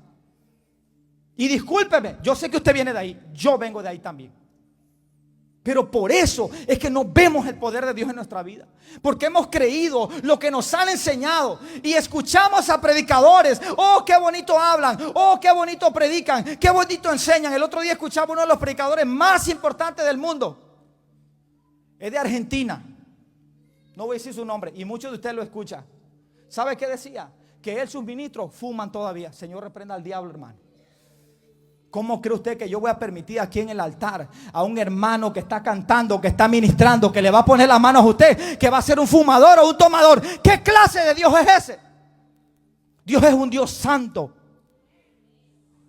Y discúlpeme, yo sé que usted viene de ahí, yo vengo de ahí también, pero por eso es que no vemos el poder de Dios en nuestra vida, porque hemos creído lo que nos han enseñado y escuchamos a predicadores. Oh, qué bonito hablan, oh, qué bonito predican, qué bonito enseñan. El otro día escuchaba uno de los predicadores más importantes del mundo, es de Argentina, no voy a decir su nombre, y muchos de ustedes lo escuchan. ¿Sabe qué decía? Que sus ministros fuman todavía. Señor, reprenda al diablo, hermano. ¿Cómo cree usted que yo voy a permitir aquí en el altar a un hermano que está cantando, que está ministrando, que le va a poner las manos a usted, que va a ser un fumador o un tomador? ¿Qué clase de Dios es ese? Dios es un Dios santo.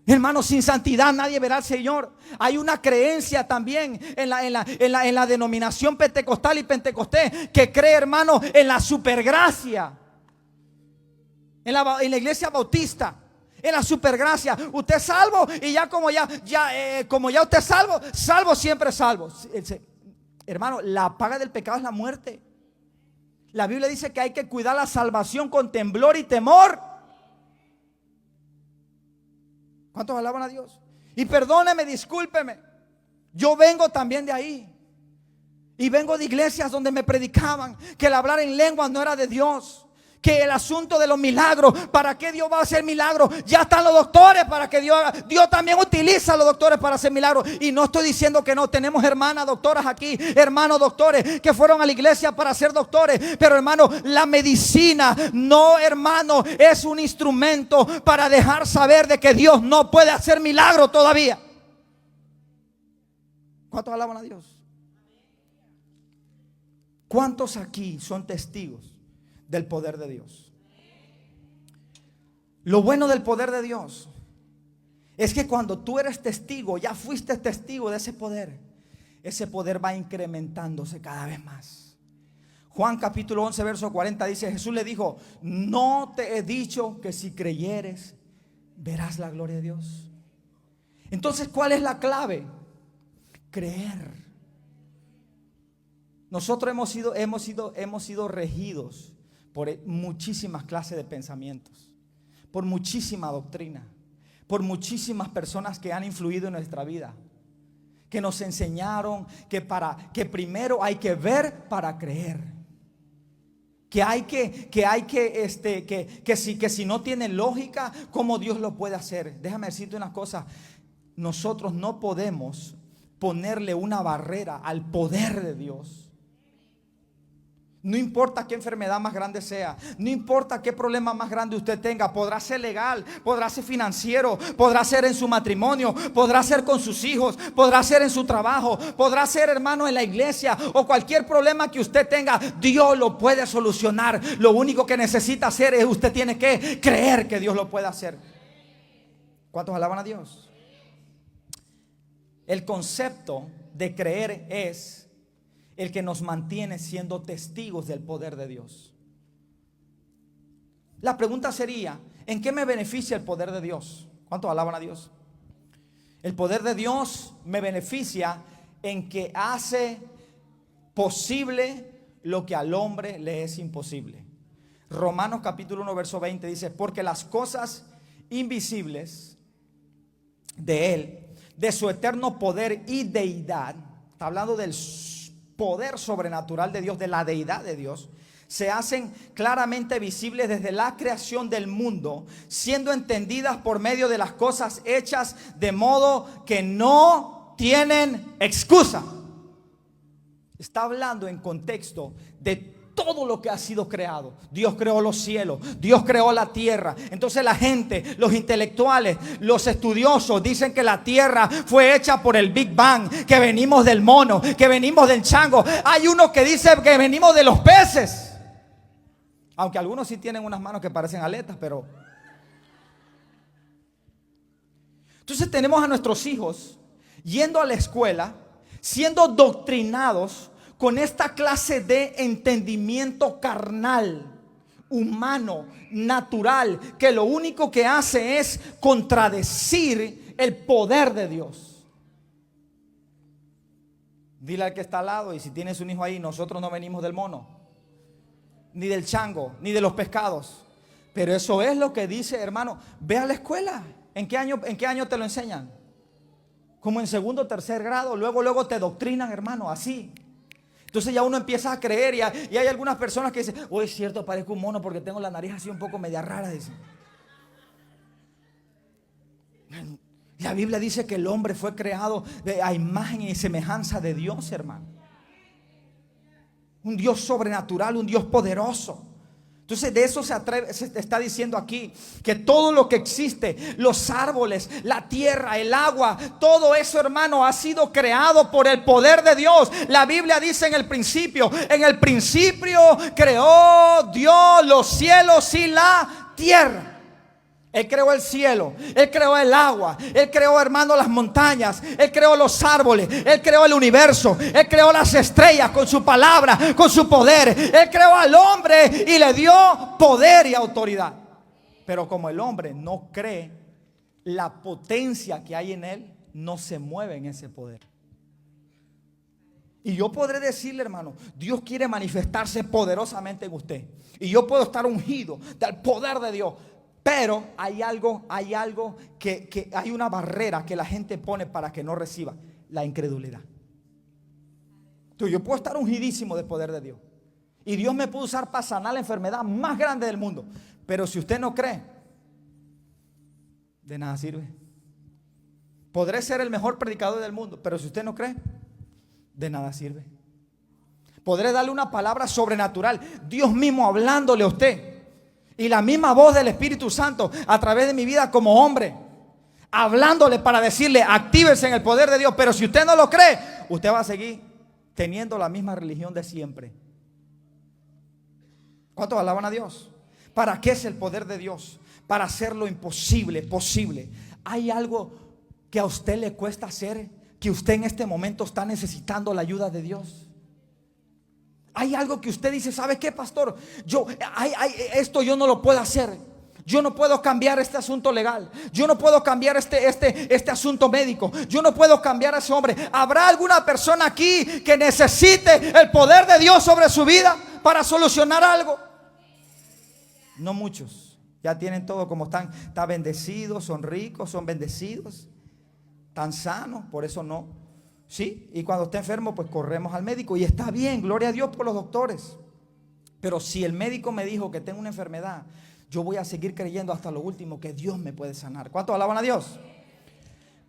Hermano, sin santidad nadie verá al Señor. Hay una creencia también en la denominación pentecostal y pentecostés, que cree, hermano, en la supergracia. En la iglesia bautista, en la supergracia. Usted es salvo y ya como ya usted es salvo siempre salvo. Hermano, la paga del pecado es la muerte. La Biblia dice que hay que cuidar la salvación con temblor y temor. ¿Cuántos alaban a Dios? Y perdóneme, discúlpeme, yo vengo también de ahí, y vengo de iglesias donde me predicaban que el hablar en lenguas no era de Dios, que el asunto de los milagros, ¿para qué Dios va a hacer milagros? Ya están los doctores para que Dios haga. Dios también utiliza a los doctores para hacer milagros. Y no estoy diciendo que no. Tenemos hermanas doctoras aquí, hermanos doctores que fueron a la iglesia para ser doctores. Pero hermano, la medicina no, hermano, es un instrumento para dejar saber de que Dios no puede hacer milagros todavía. ¿Cuántos alaban a Dios? ¿Cuántos aquí son testigos del poder de Dios? Lo bueno del poder de Dios es que cuando tú eres testigo, ya fuiste testigo de ese poder va incrementándose cada vez más. Juan capítulo 11 verso 40 dice: Jesús le dijo: no te he dicho que si creyeres verás la gloria de Dios. Entonces, ¿cuál es la clave? Creer. Nosotros hemos sido regidos por muchísimas clases de pensamientos, por muchísima doctrina, por muchísimas personas que han influido en nuestra vida, que nos enseñaron que primero hay que ver para creer, que si no tiene lógica, ¿cómo Dios lo puede hacer? Déjame decirte una cosa: nosotros no podemos ponerle una barrera al poder de Dios. No importa qué enfermedad más grande sea, no importa qué problema más grande usted tenga, podrá ser legal, podrá ser financiero, podrá ser en su matrimonio, podrá ser con sus hijos, podrá ser en su trabajo, podrá ser, hermano, en la iglesia, o cualquier problema que usted tenga, Dios lo puede solucionar. Lo único que necesita hacer es, usted tiene que creer que Dios lo puede hacer. ¿Cuántos alaban a Dios? El concepto de creer es el que nos mantiene siendo testigos del poder de Dios. La pregunta sería, ¿en qué me beneficia el poder de Dios? ¿Cuántos alaban a Dios? El poder de Dios me beneficia en que hace posible lo que al hombre le es imposible. Romanos capítulo 1 verso 20 dice: porque las cosas invisibles de Él, de su eterno poder y deidad, está hablando del poder sobrenatural de Dios, de la deidad de Dios, se hacen claramente visibles desde la creación del mundo, siendo entendidas por medio de las cosas hechas, de modo que no tienen excusa. Está hablando en contexto de todo lo que ha sido creado. Dios creó los cielos, Dios creó la tierra. Entonces la gente, los intelectuales, los estudiosos dicen que la tierra fue hecha por el Big Bang, que venimos del mono, que venimos del chango. Hay uno que dice que venimos de los peces. Aunque algunos sí tienen unas manos que parecen aletas, pero... Entonces tenemos a nuestros hijos yendo a la escuela, siendo doctrinados con esta clase de entendimiento carnal, humano, natural, que lo único que hace es contradecir el poder de Dios. Dile al que está al lado, y si tienes un hijo ahí, nosotros no venimos del mono, ni del chango, ni de los pescados. Pero eso es lo que dice, hermano. Ve a la escuela. ¿En qué año te lo enseñan? Como en segundo o tercer grado. Luego te doctrinan, hermano, así. Entonces ya uno empieza a creer y hay algunas personas que dicen: oh, es cierto, parezco un mono porque tengo la nariz así un poco media rara. Dicen. La Biblia dice que el hombre fue creado a imagen y semejanza de Dios, hermano. Un Dios sobrenatural, un Dios poderoso. Entonces de eso se está diciendo aquí, que todo lo que existe, los árboles, la tierra, el agua, todo eso, hermano, ha sido creado por el poder de Dios. La Biblia dice en el principio creó Dios los cielos y la tierra. Él creó el cielo, Él creó el agua, Él creó, hermano, las montañas, Él creó los árboles, Él creó el universo, Él creó las estrellas con su palabra, con su poder. Él creó al hombre y le dio poder y autoridad. Pero como el hombre no cree, la potencia que hay en él no se mueve en ese poder. Y yo podré decirle, hermano, Dios quiere manifestarse poderosamente en usted. Y yo puedo estar ungido del poder de Dios. Pero hay algo que hay una barrera que la gente pone para que no reciba: la incredulidad. Entonces yo puedo estar ungidísimo del poder de Dios y Dios me puede usar para sanar la enfermedad más grande del mundo, pero si usted no cree, de nada sirve. Podré ser el mejor predicador del mundo, pero si usted no cree, de nada sirve. Podré darle una palabra sobrenatural, Dios mismo hablándole a usted, y la misma voz del Espíritu Santo a través de mi vida como hombre, hablándole para decirle: actívese en el poder de Dios. Pero si usted no lo cree, usted va a seguir teniendo la misma religión de siempre. ¿Cuántos alaban a Dios? ¿Para qué es el poder de Dios? Para hacer lo imposible posible. ¿Hay algo que a usted le cuesta hacer, que usted en este momento está necesitando la ayuda de Dios? Hay algo que usted dice: ¿sabe qué, pastor? Esto yo no lo puedo hacer. Yo no puedo cambiar este asunto legal. Yo no puedo cambiar este asunto médico. Yo no puedo cambiar a ese hombre. ¿Habrá alguna persona aquí que necesite el poder de Dios sobre su vida para solucionar algo? No muchos. Ya tienen todo como están. Están bendecidos, son ricos, son bendecidos, están sanos, por eso no. Sí, y cuando está enfermo, pues corremos al médico y está bien, gloria a Dios por los doctores. Pero si el médico me dijo que tengo una enfermedad, yo voy a seguir creyendo hasta lo último que Dios me puede sanar. ¿Cuántos alaban a Dios?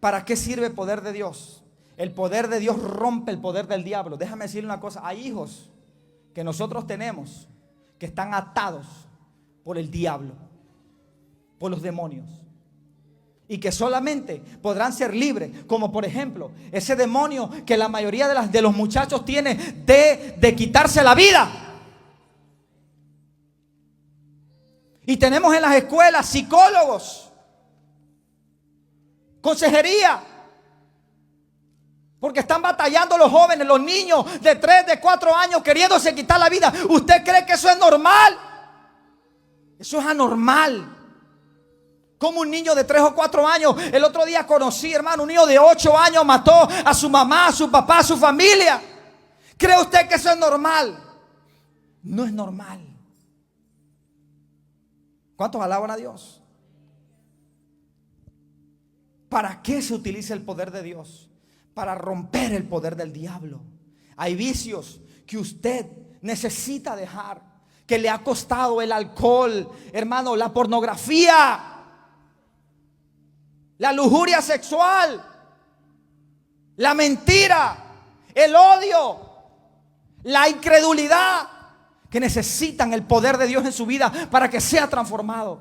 ¿Para qué sirve el poder de Dios? El poder de Dios rompe el poder del diablo. Déjame decirle una cosa: hay hijos que nosotros tenemos que están atados por el diablo, por los demonios, y que solamente podrán ser libres, como por ejemplo ese demonio que la mayoría de los muchachos tiene de quitarse la vida. Y tenemos en las escuelas psicólogos, consejería, Porque están batallando los jóvenes, los niños de 3, de 4 años queriéndose quitar la vida. ¿Usted cree que eso es normal? Eso es anormal. Como un niño de 3 o 4 años, el otro día conocí, hermano, un niño de 8 años mató a su mamá, a su papá, a su familia. ¿Cree usted que eso es normal? No es normal. ¿Cuántos alaban a Dios? ¿Para qué se utiliza el poder de Dios? Para romper el poder del diablo. Hay vicios que usted necesita dejar, que le ha costado: el alcohol, hermano, la pornografía, la lujuria sexual, la mentira, el odio, la incredulidad, que necesitan el poder de Dios en su vida para que sea transformado.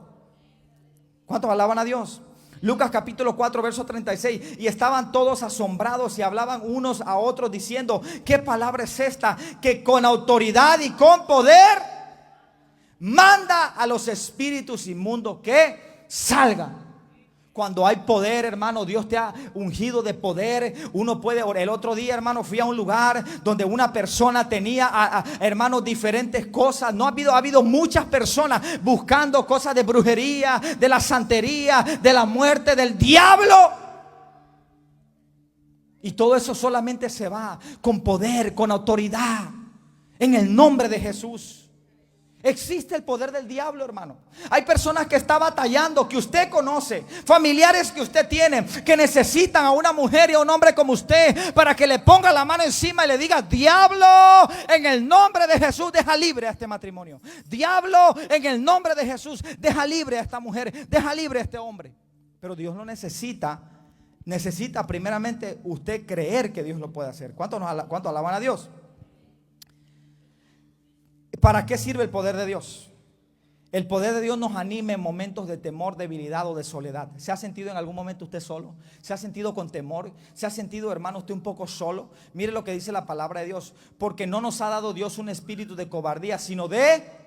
¿Cuántos alaban a Dios? Lucas capítulo 4 verso 36. Y estaban todos asombrados y hablaban unos a otros diciendo: ¿qué palabra es esta? Que con autoridad y con poder manda a los espíritus inmundos que salgan. Cuando hay poder, hermano, Dios te ha ungido de poder. Uno puede orar. El otro día, hermano, fui a un lugar donde una persona tenía, hermanos, diferentes cosas. No ha habido muchas personas buscando cosas de brujería, de la santería, de la muerte, del diablo. Y todo eso solamente se va con poder, con autoridad, en el nombre de Jesús. Existe el poder del diablo, hermano. Hay personas que están batallando, que usted conoce, familiares que usted tiene, que necesitan a una mujer y a un hombre como usted para que le ponga la mano encima y le diga: diablo, en el nombre de Jesús, deja libre a este matrimonio. Diablo, en el nombre de Jesús, deja libre a esta mujer, deja libre a este hombre. Pero Dios lo necesita. Necesita primeramente usted creer que Dios lo puede hacer. ¿Cuánto alaban a Dios? ¿Para qué sirve el poder de Dios? El poder de Dios nos anima en momentos de temor, debilidad o de soledad. ¿Se ha sentido en algún momento usted solo? ¿Se ha sentido con temor? ¿Se ha sentido, hermano, usted un poco solo? Mire lo que dice la palabra de Dios: porque no nos ha dado Dios un espíritu de cobardía, sino de...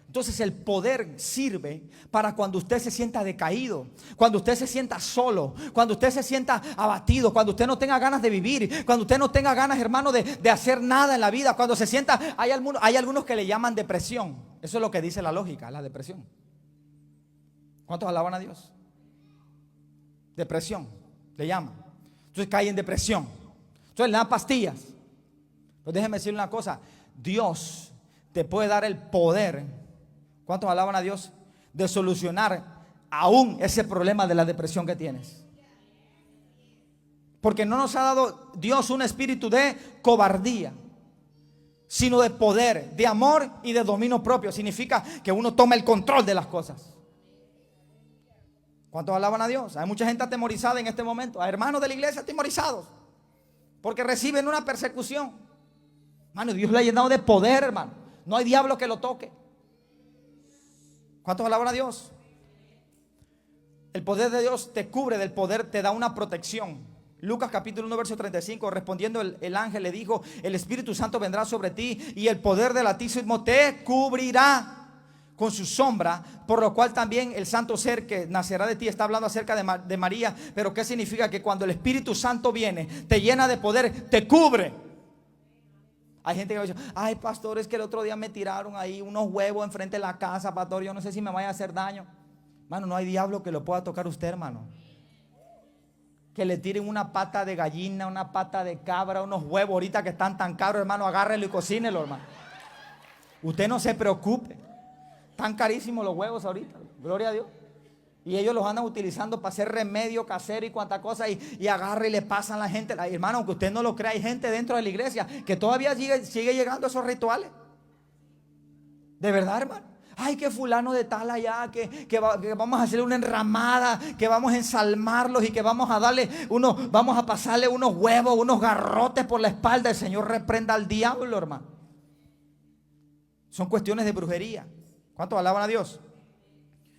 Entonces el poder sirve para cuando usted se sienta decaído, cuando usted se sienta solo, cuando usted se sienta abatido, cuando usted no tenga ganas de vivir, cuando usted no tenga ganas, hermano, de hacer nada en la vida, cuando se sienta... Hay algunos que le llaman depresión. Eso es lo que dice la lógica, la depresión. ¿Cuántos alaban a Dios? Depresión, le llaman. Entonces cae en depresión. Entonces le dan pastillas. Pero déjeme decirle una cosa: Dios te puede dar el poder. ¿Cuántos alaban a Dios? De solucionar aún ese problema de la depresión que tienes. Porque no nos ha dado Dios un espíritu de cobardía, sino de poder, de amor y de dominio propio. Significa que uno toma el control de las cosas. ¿Cuántos alaban a Dios? Hay mucha gente atemorizada en este momento. Hay hermanos de la iglesia atemorizados porque reciben una persecución. Hermano, Dios le ha llenado de poder, hermano. No hay diablo que lo toque. ¿Cuántos alaban a Dios? El poder de Dios te cubre del poder, te da una protección. Lucas capítulo 1 verso 35. Respondiendo el ángel le dijo: el Espíritu Santo vendrá sobre ti y el poder del Altísimo te cubrirá con su sombra, por lo cual también el santo ser que nacerá de ti. Está hablando acerca de María. Pero ¿qué significa? Que cuando el Espíritu Santo viene, te llena de poder, te cubre. Hay gente que me dice: ay, pastor, es que el otro día me tiraron ahí unos huevos enfrente de la casa, pastor, yo no sé si me vaya a hacer daño. Hermano, no hay diablo que lo pueda tocar usted, hermano. Que le tiren una pata de gallina, una pata de cabra, unos huevos ahorita que están tan caros, hermano, agárrelo y cocínelo, hermano. Usted no se preocupe. Están carísimos los huevos ahorita, gloria a Dios. Y ellos los andan utilizando para hacer remedio casero y cuanta cosa, y agarra y le pasan a la gente. Hermano, aunque usted no lo crea, hay gente dentro de la iglesia que todavía sigue llegando a esos rituales. De verdad, hermano. Ay, que fulano de tal allá, que vamos a hacerle una enramada, que vamos a ensalmarlos y que vamos a pasarle unos huevos, unos garrotes por la espalda. El Señor reprenda al diablo, hermano. Son cuestiones de brujería. ¿Cuántos alaban a Dios?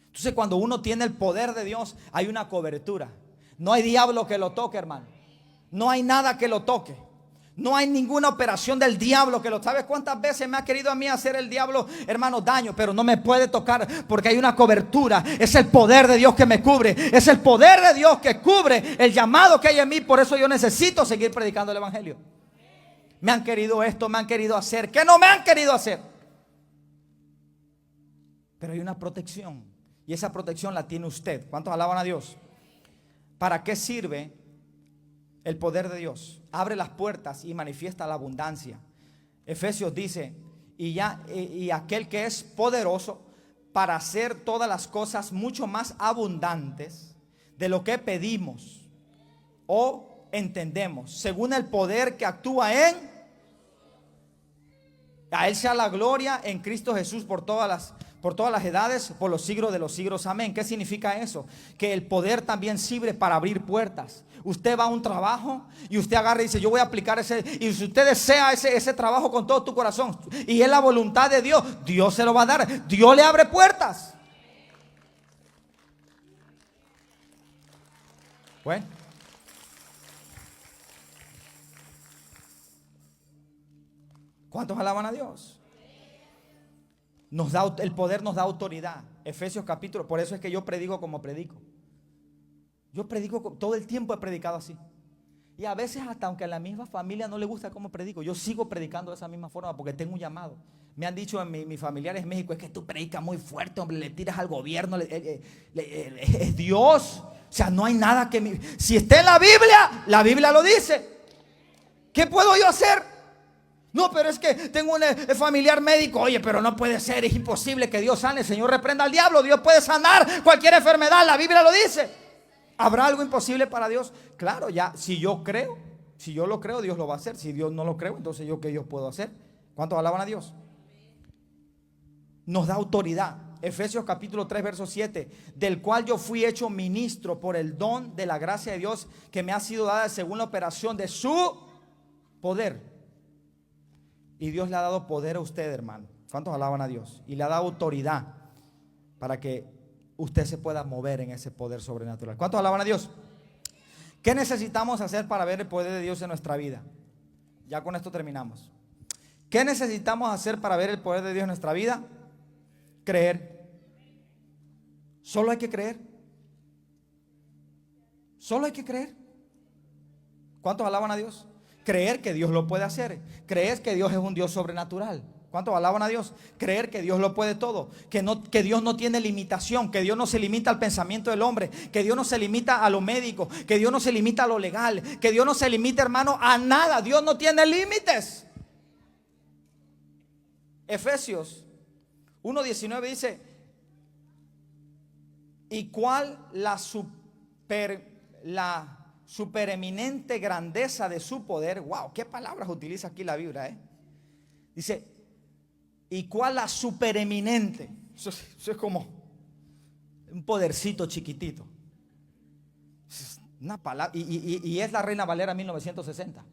Entonces, cuando uno tiene el poder de Dios, hay una cobertura. No hay diablo que lo toque, hermano. No hay nada que lo toque. No hay ninguna operación del diablo que lo sabes cuántas veces me ha querido a mí hacer el diablo, hermano, daño, pero no me puede tocar porque hay una cobertura. Es el poder de Dios que me cubre. Es el poder de Dios que cubre el llamado que hay en mí. Por eso yo necesito seguir predicando el evangelio. Me han querido esto, me han querido hacer, ¿qué no me han querido hacer? Pero hay una protección y esa protección la tiene usted. ¿Cuántos alaban a Dios? ¿Para qué sirve el poder de Dios? Abre las puertas y manifiesta la abundancia. Efesios dice, y aquel que es poderoso para hacer todas las cosas mucho más abundantes de lo que pedimos o entendemos, según el poder que actúa en. A Él sea la gloria en Cristo Jesús por todas las edades, por los siglos de los siglos. Amén. ¿Qué significa eso? Que el poder también sirve para abrir puertas. Usted va a un trabajo y usted agarra y dice, yo voy a aplicar ese. Y si usted desea ese trabajo con todo tu corazón y es la voluntad de Dios, Dios se lo va a dar. Dios le abre puertas. Bueno. ¿Cuántos alaban a Dios? El poder nos da autoridad. Efesios capítulo, por eso es que yo predico como predico. Yo predico, todo el tiempo he predicado así. Y a veces hasta aunque a la misma familia no le gusta cómo predico, yo sigo predicando de esa misma forma porque tengo un llamado. Me han dicho mis familiares en México, es que tú predicas muy fuerte, hombre, le tiras al gobierno, es Dios. O sea, no hay nada que... Si está en la Biblia lo dice. ¿Qué puedo yo hacer? No, pero es que tengo un familiar médico. Oye, pero no puede ser, es imposible que Dios sane. El Señor reprenda al diablo, Dios puede sanar cualquier enfermedad, la Biblia lo dice. ¿Habrá algo imposible para Dios? Claro, ya, si yo creo, si yo lo creo, Dios lo va a hacer. Si Dios no lo creo, entonces ¿yo qué Dios puedo hacer? ¿Cuántos alaban a Dios? Nos da autoridad. Efesios capítulo 3 verso 7, del cual yo fui hecho ministro por el don de la gracia de Dios que me ha sido dada según la operación de su poder. Y Dios le ha dado poder a usted, hermano. ¿Cuántos alaban a Dios? Y le ha dado autoridad para que usted se pueda mover en ese poder sobrenatural. ¿Cuántos alaban a Dios? ¿Qué necesitamos hacer para ver el poder de Dios en nuestra vida? Ya con esto terminamos. ¿Qué necesitamos hacer para ver el poder de Dios en nuestra vida? Creer. Solo hay que creer. Solo hay que creer. ¿Cuántos alaban a Dios? Creer que Dios lo puede hacer. Creer que Dios es un Dios sobrenatural. ¿Cuántos alaban a Dios? Creer que Dios lo puede todo. Que Dios no tiene limitación. Que Dios no se limita al pensamiento del hombre. Que Dios no se limita a lo médico. Que Dios no se limita a lo legal. Que Dios no se limita, hermano, a nada. Dios no tiene límites. Efesios 1:19 dice: ¿y cuál la supereminente grandeza de su poder? Wow, qué palabras utiliza aquí la Biblia, Dice, ¿y cuál la supereminente? Eso es como un podercito chiquitito. Es una palabra, y es la Reina Valera 1960.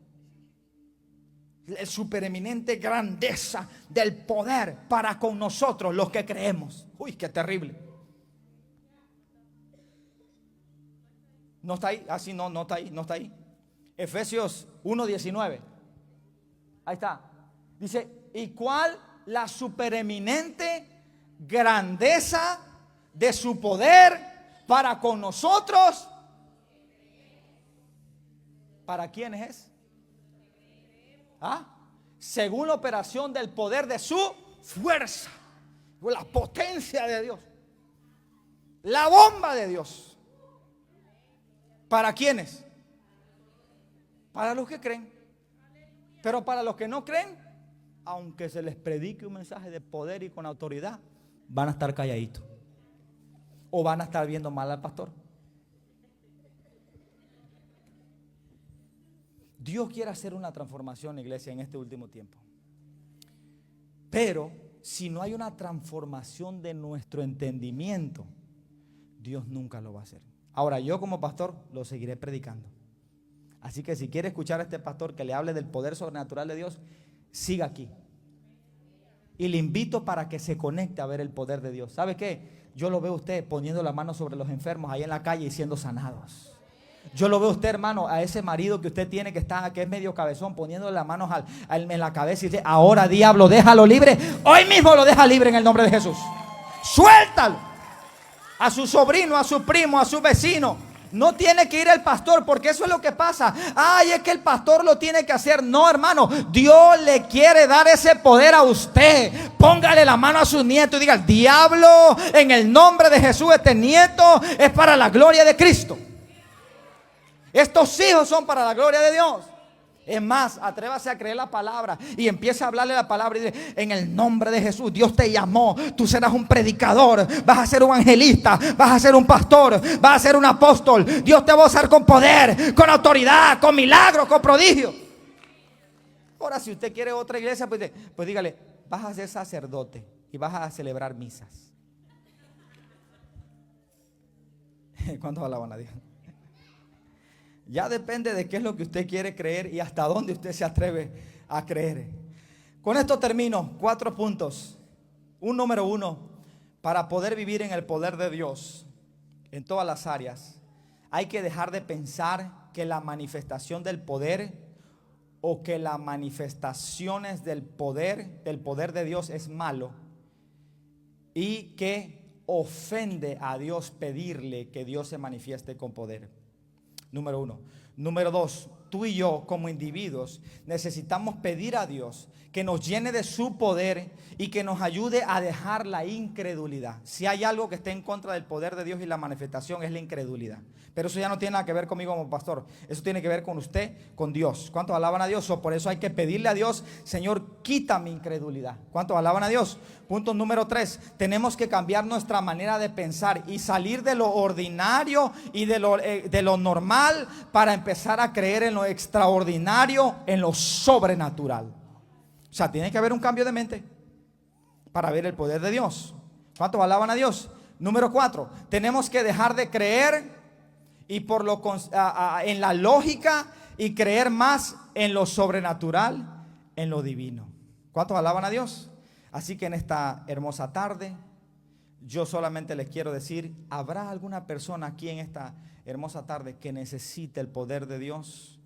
La supereminente grandeza del poder para con nosotros los que creemos. Uy, qué terrible. No está ahí, así no está ahí, no está ahí. Efesios 1:19. Ahí está. Dice, ¿y cuál la supereminente grandeza de su poder para con nosotros? ¿Para quiénes es? Según la operación del poder de su fuerza, la potencia de Dios, la bomba de Dios. ¿Para quiénes? Para los que creen. Pero para los que no creen, aunque se les predique un mensaje de poder y con autoridad, van a estar calladitos o van a estar viendo mal al pastor. Dios quiere hacer una transformación, iglesia, en este último tiempo. Pero si no hay una transformación de nuestro entendimiento, Dios nunca lo va a hacer. Ahora, yo como pastor lo seguiré predicando. Así que si quiere escuchar a este pastor que le hable del poder sobrenatural de Dios, siga aquí. Y le invito para que se conecte a ver el poder de Dios. ¿Sabe qué? Yo lo veo a usted poniendo la mano sobre los enfermos ahí en la calle y siendo sanados. Yo lo veo a usted, hermano, a ese marido que usted tiene que es medio cabezón, poniéndole las manos en la cabeza y dice: ahora, diablo, déjalo libre. Hoy mismo lo deja libre en el nombre de Jesús. Suéltalo. A su sobrino, a su primo, a su vecino. No tiene que ir el pastor, porque eso es lo que pasa. Ay, es que el pastor lo tiene que hacer. No, hermano, Dios le quiere dar ese poder a usted. Póngale la mano a su nieto y diga: diablo, en el nombre de Jesús, este nieto es para la gloria de Cristo. Estos hijos son para la gloria de Dios. Es más, atrévase a creer la palabra y empieza a hablarle la palabra y dice: en el nombre de Jesús, Dios te llamó. Tú serás un predicador, vas a ser un evangelista, vas a ser un pastor, vas a ser un apóstol. Dios te va a usar con poder, con autoridad, con milagros, con prodigios. Ahora, si usted quiere otra iglesia, pues dígale: vas a ser sacerdote y vas a celebrar misas. ¿Cuántos alaban a Dios? Ya depende de qué es lo que usted quiere creer y hasta dónde usted se atreve a creer. Con esto termino. 4 puntos. Número 1, para poder vivir en el poder de Dios en todas las áreas, hay que dejar de pensar que la manifestación del poder o que las manifestaciones del poder de Dios es malo y que ofende a Dios pedirle que Dios se manifieste con poder. Número 1. Número 2, tú y yo como individuos necesitamos pedir a Dios que nos llene de su poder y que nos ayude a dejar la incredulidad. Si hay algo que esté en contra del poder de Dios y la manifestación, es la incredulidad. Pero eso ya no tiene nada que ver conmigo como pastor. Eso tiene que ver con usted, con Dios. ¿Cuántos alaban a Dios? Por eso hay que pedirle a Dios: Señor, quita mi incredulidad. ¿Cuántos alaban a Dios? Punto número 3, tenemos que cambiar nuestra manera de pensar y salir de lo ordinario y de lo normal para empezar a creer en lo extraordinario, en lo sobrenatural. O sea, tiene que haber un cambio de mente para ver el poder de Dios. ¿Cuántos alaban a Dios? Número 4, tenemos que dejar de creer y en la lógica y creer más en lo sobrenatural, en lo divino. ¿Cuántos alaban a Dios? Así que en esta hermosa tarde, yo solamente les quiero decir: ¿habrá alguna persona aquí en esta hermosa tarde que necesite el poder de Dios?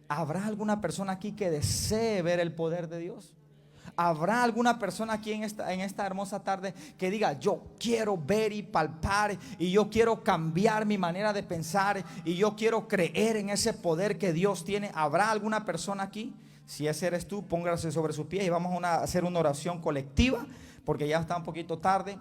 ¿Habrá alguna persona aquí que desee ver el poder de Dios? ¿Habrá alguna persona aquí en esta hermosa tarde que diga: yo quiero ver y palpar y yo quiero cambiar mi manera de pensar y yo quiero creer en ese poder que Dios tiene? ¿Habrá alguna persona aquí? Si ese eres tú, póngase sobre sus pies y vamos a hacer una oración colectiva, porque ya está un poquito tarde.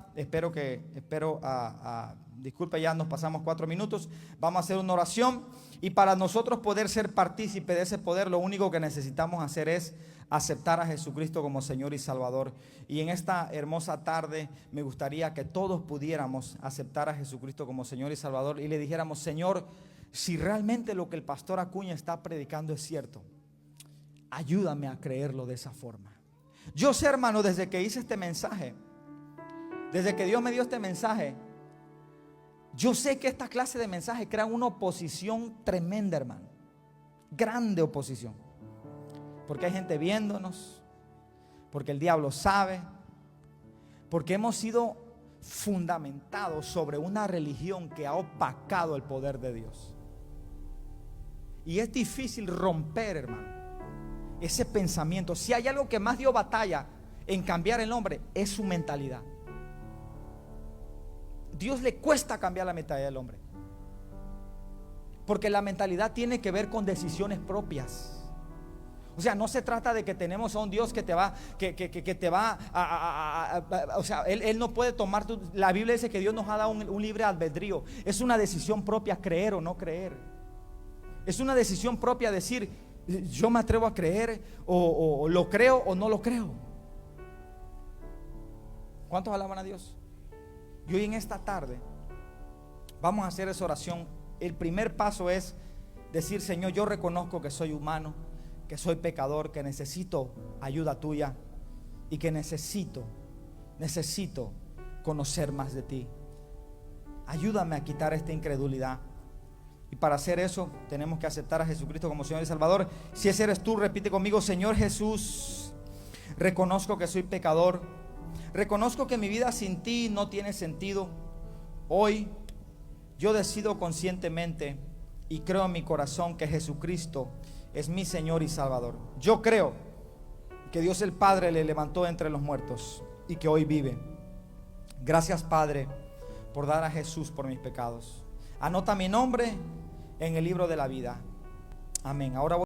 Disculpe, ya nos pasamos 4 minutos. Vamos a hacer una oración y para nosotros poder ser partícipe de ese poder, lo único que necesitamos hacer es aceptar a Jesucristo como Señor y Salvador. Y en esta hermosa tarde me gustaría que todos pudiéramos aceptar a Jesucristo como Señor y Salvador y le dijéramos: Señor, si realmente lo que el pastor Acuña está predicando es cierto, ayúdame a creerlo de esa forma. Yo sé, hermano, desde que hice este mensaje, desde que Dios me dio este mensaje, yo sé que esta clase de mensaje crea una oposición tremenda, hermano. Grande oposición. Porque hay gente viéndonos, porque el diablo sabe, porque hemos sido fundamentados sobre una religión que ha opacado el poder de Dios. Y es difícil romper, hermano, ese pensamiento. Si hay algo que más dio batalla en cambiar el hombre, es su mentalidad. Dios le cuesta cambiar la mentalidad del hombre, porque la mentalidad tiene que ver con decisiones propias. O sea, no se trata de que tenemos a un Dios que te va, o sea, Él no puede tomar la Biblia dice que Dios nos ha dado un libre albedrío. Es una decisión propia creer o no creer. Es una decisión propia decir: yo me atrevo a creer o lo creo o no lo creo. ¿Cuántos alaban a Dios? Y hoy en esta tarde vamos a hacer esa oración. El primer paso es decir: Señor, yo reconozco que soy humano, que soy pecador, que necesito ayuda tuya y que necesito conocer más de ti. Ayúdame a quitar esta incredulidad. Y para hacer eso tenemos que aceptar a Jesucristo como Señor y Salvador. Si ese eres tú, repite conmigo: Señor Jesús, reconozco que soy pecador, reconozco que mi vida sin ti no tiene sentido. Hoy yo decido conscientemente y creo en mi corazón que Jesucristo es mi Señor y Salvador. Yo creo que Dios el Padre le levantó entre los muertos y que hoy vive. Gracias, Padre, por dar a Jesús por mis pecados. Anota mi nombre en el libro de la vida. Amén. Ahora voy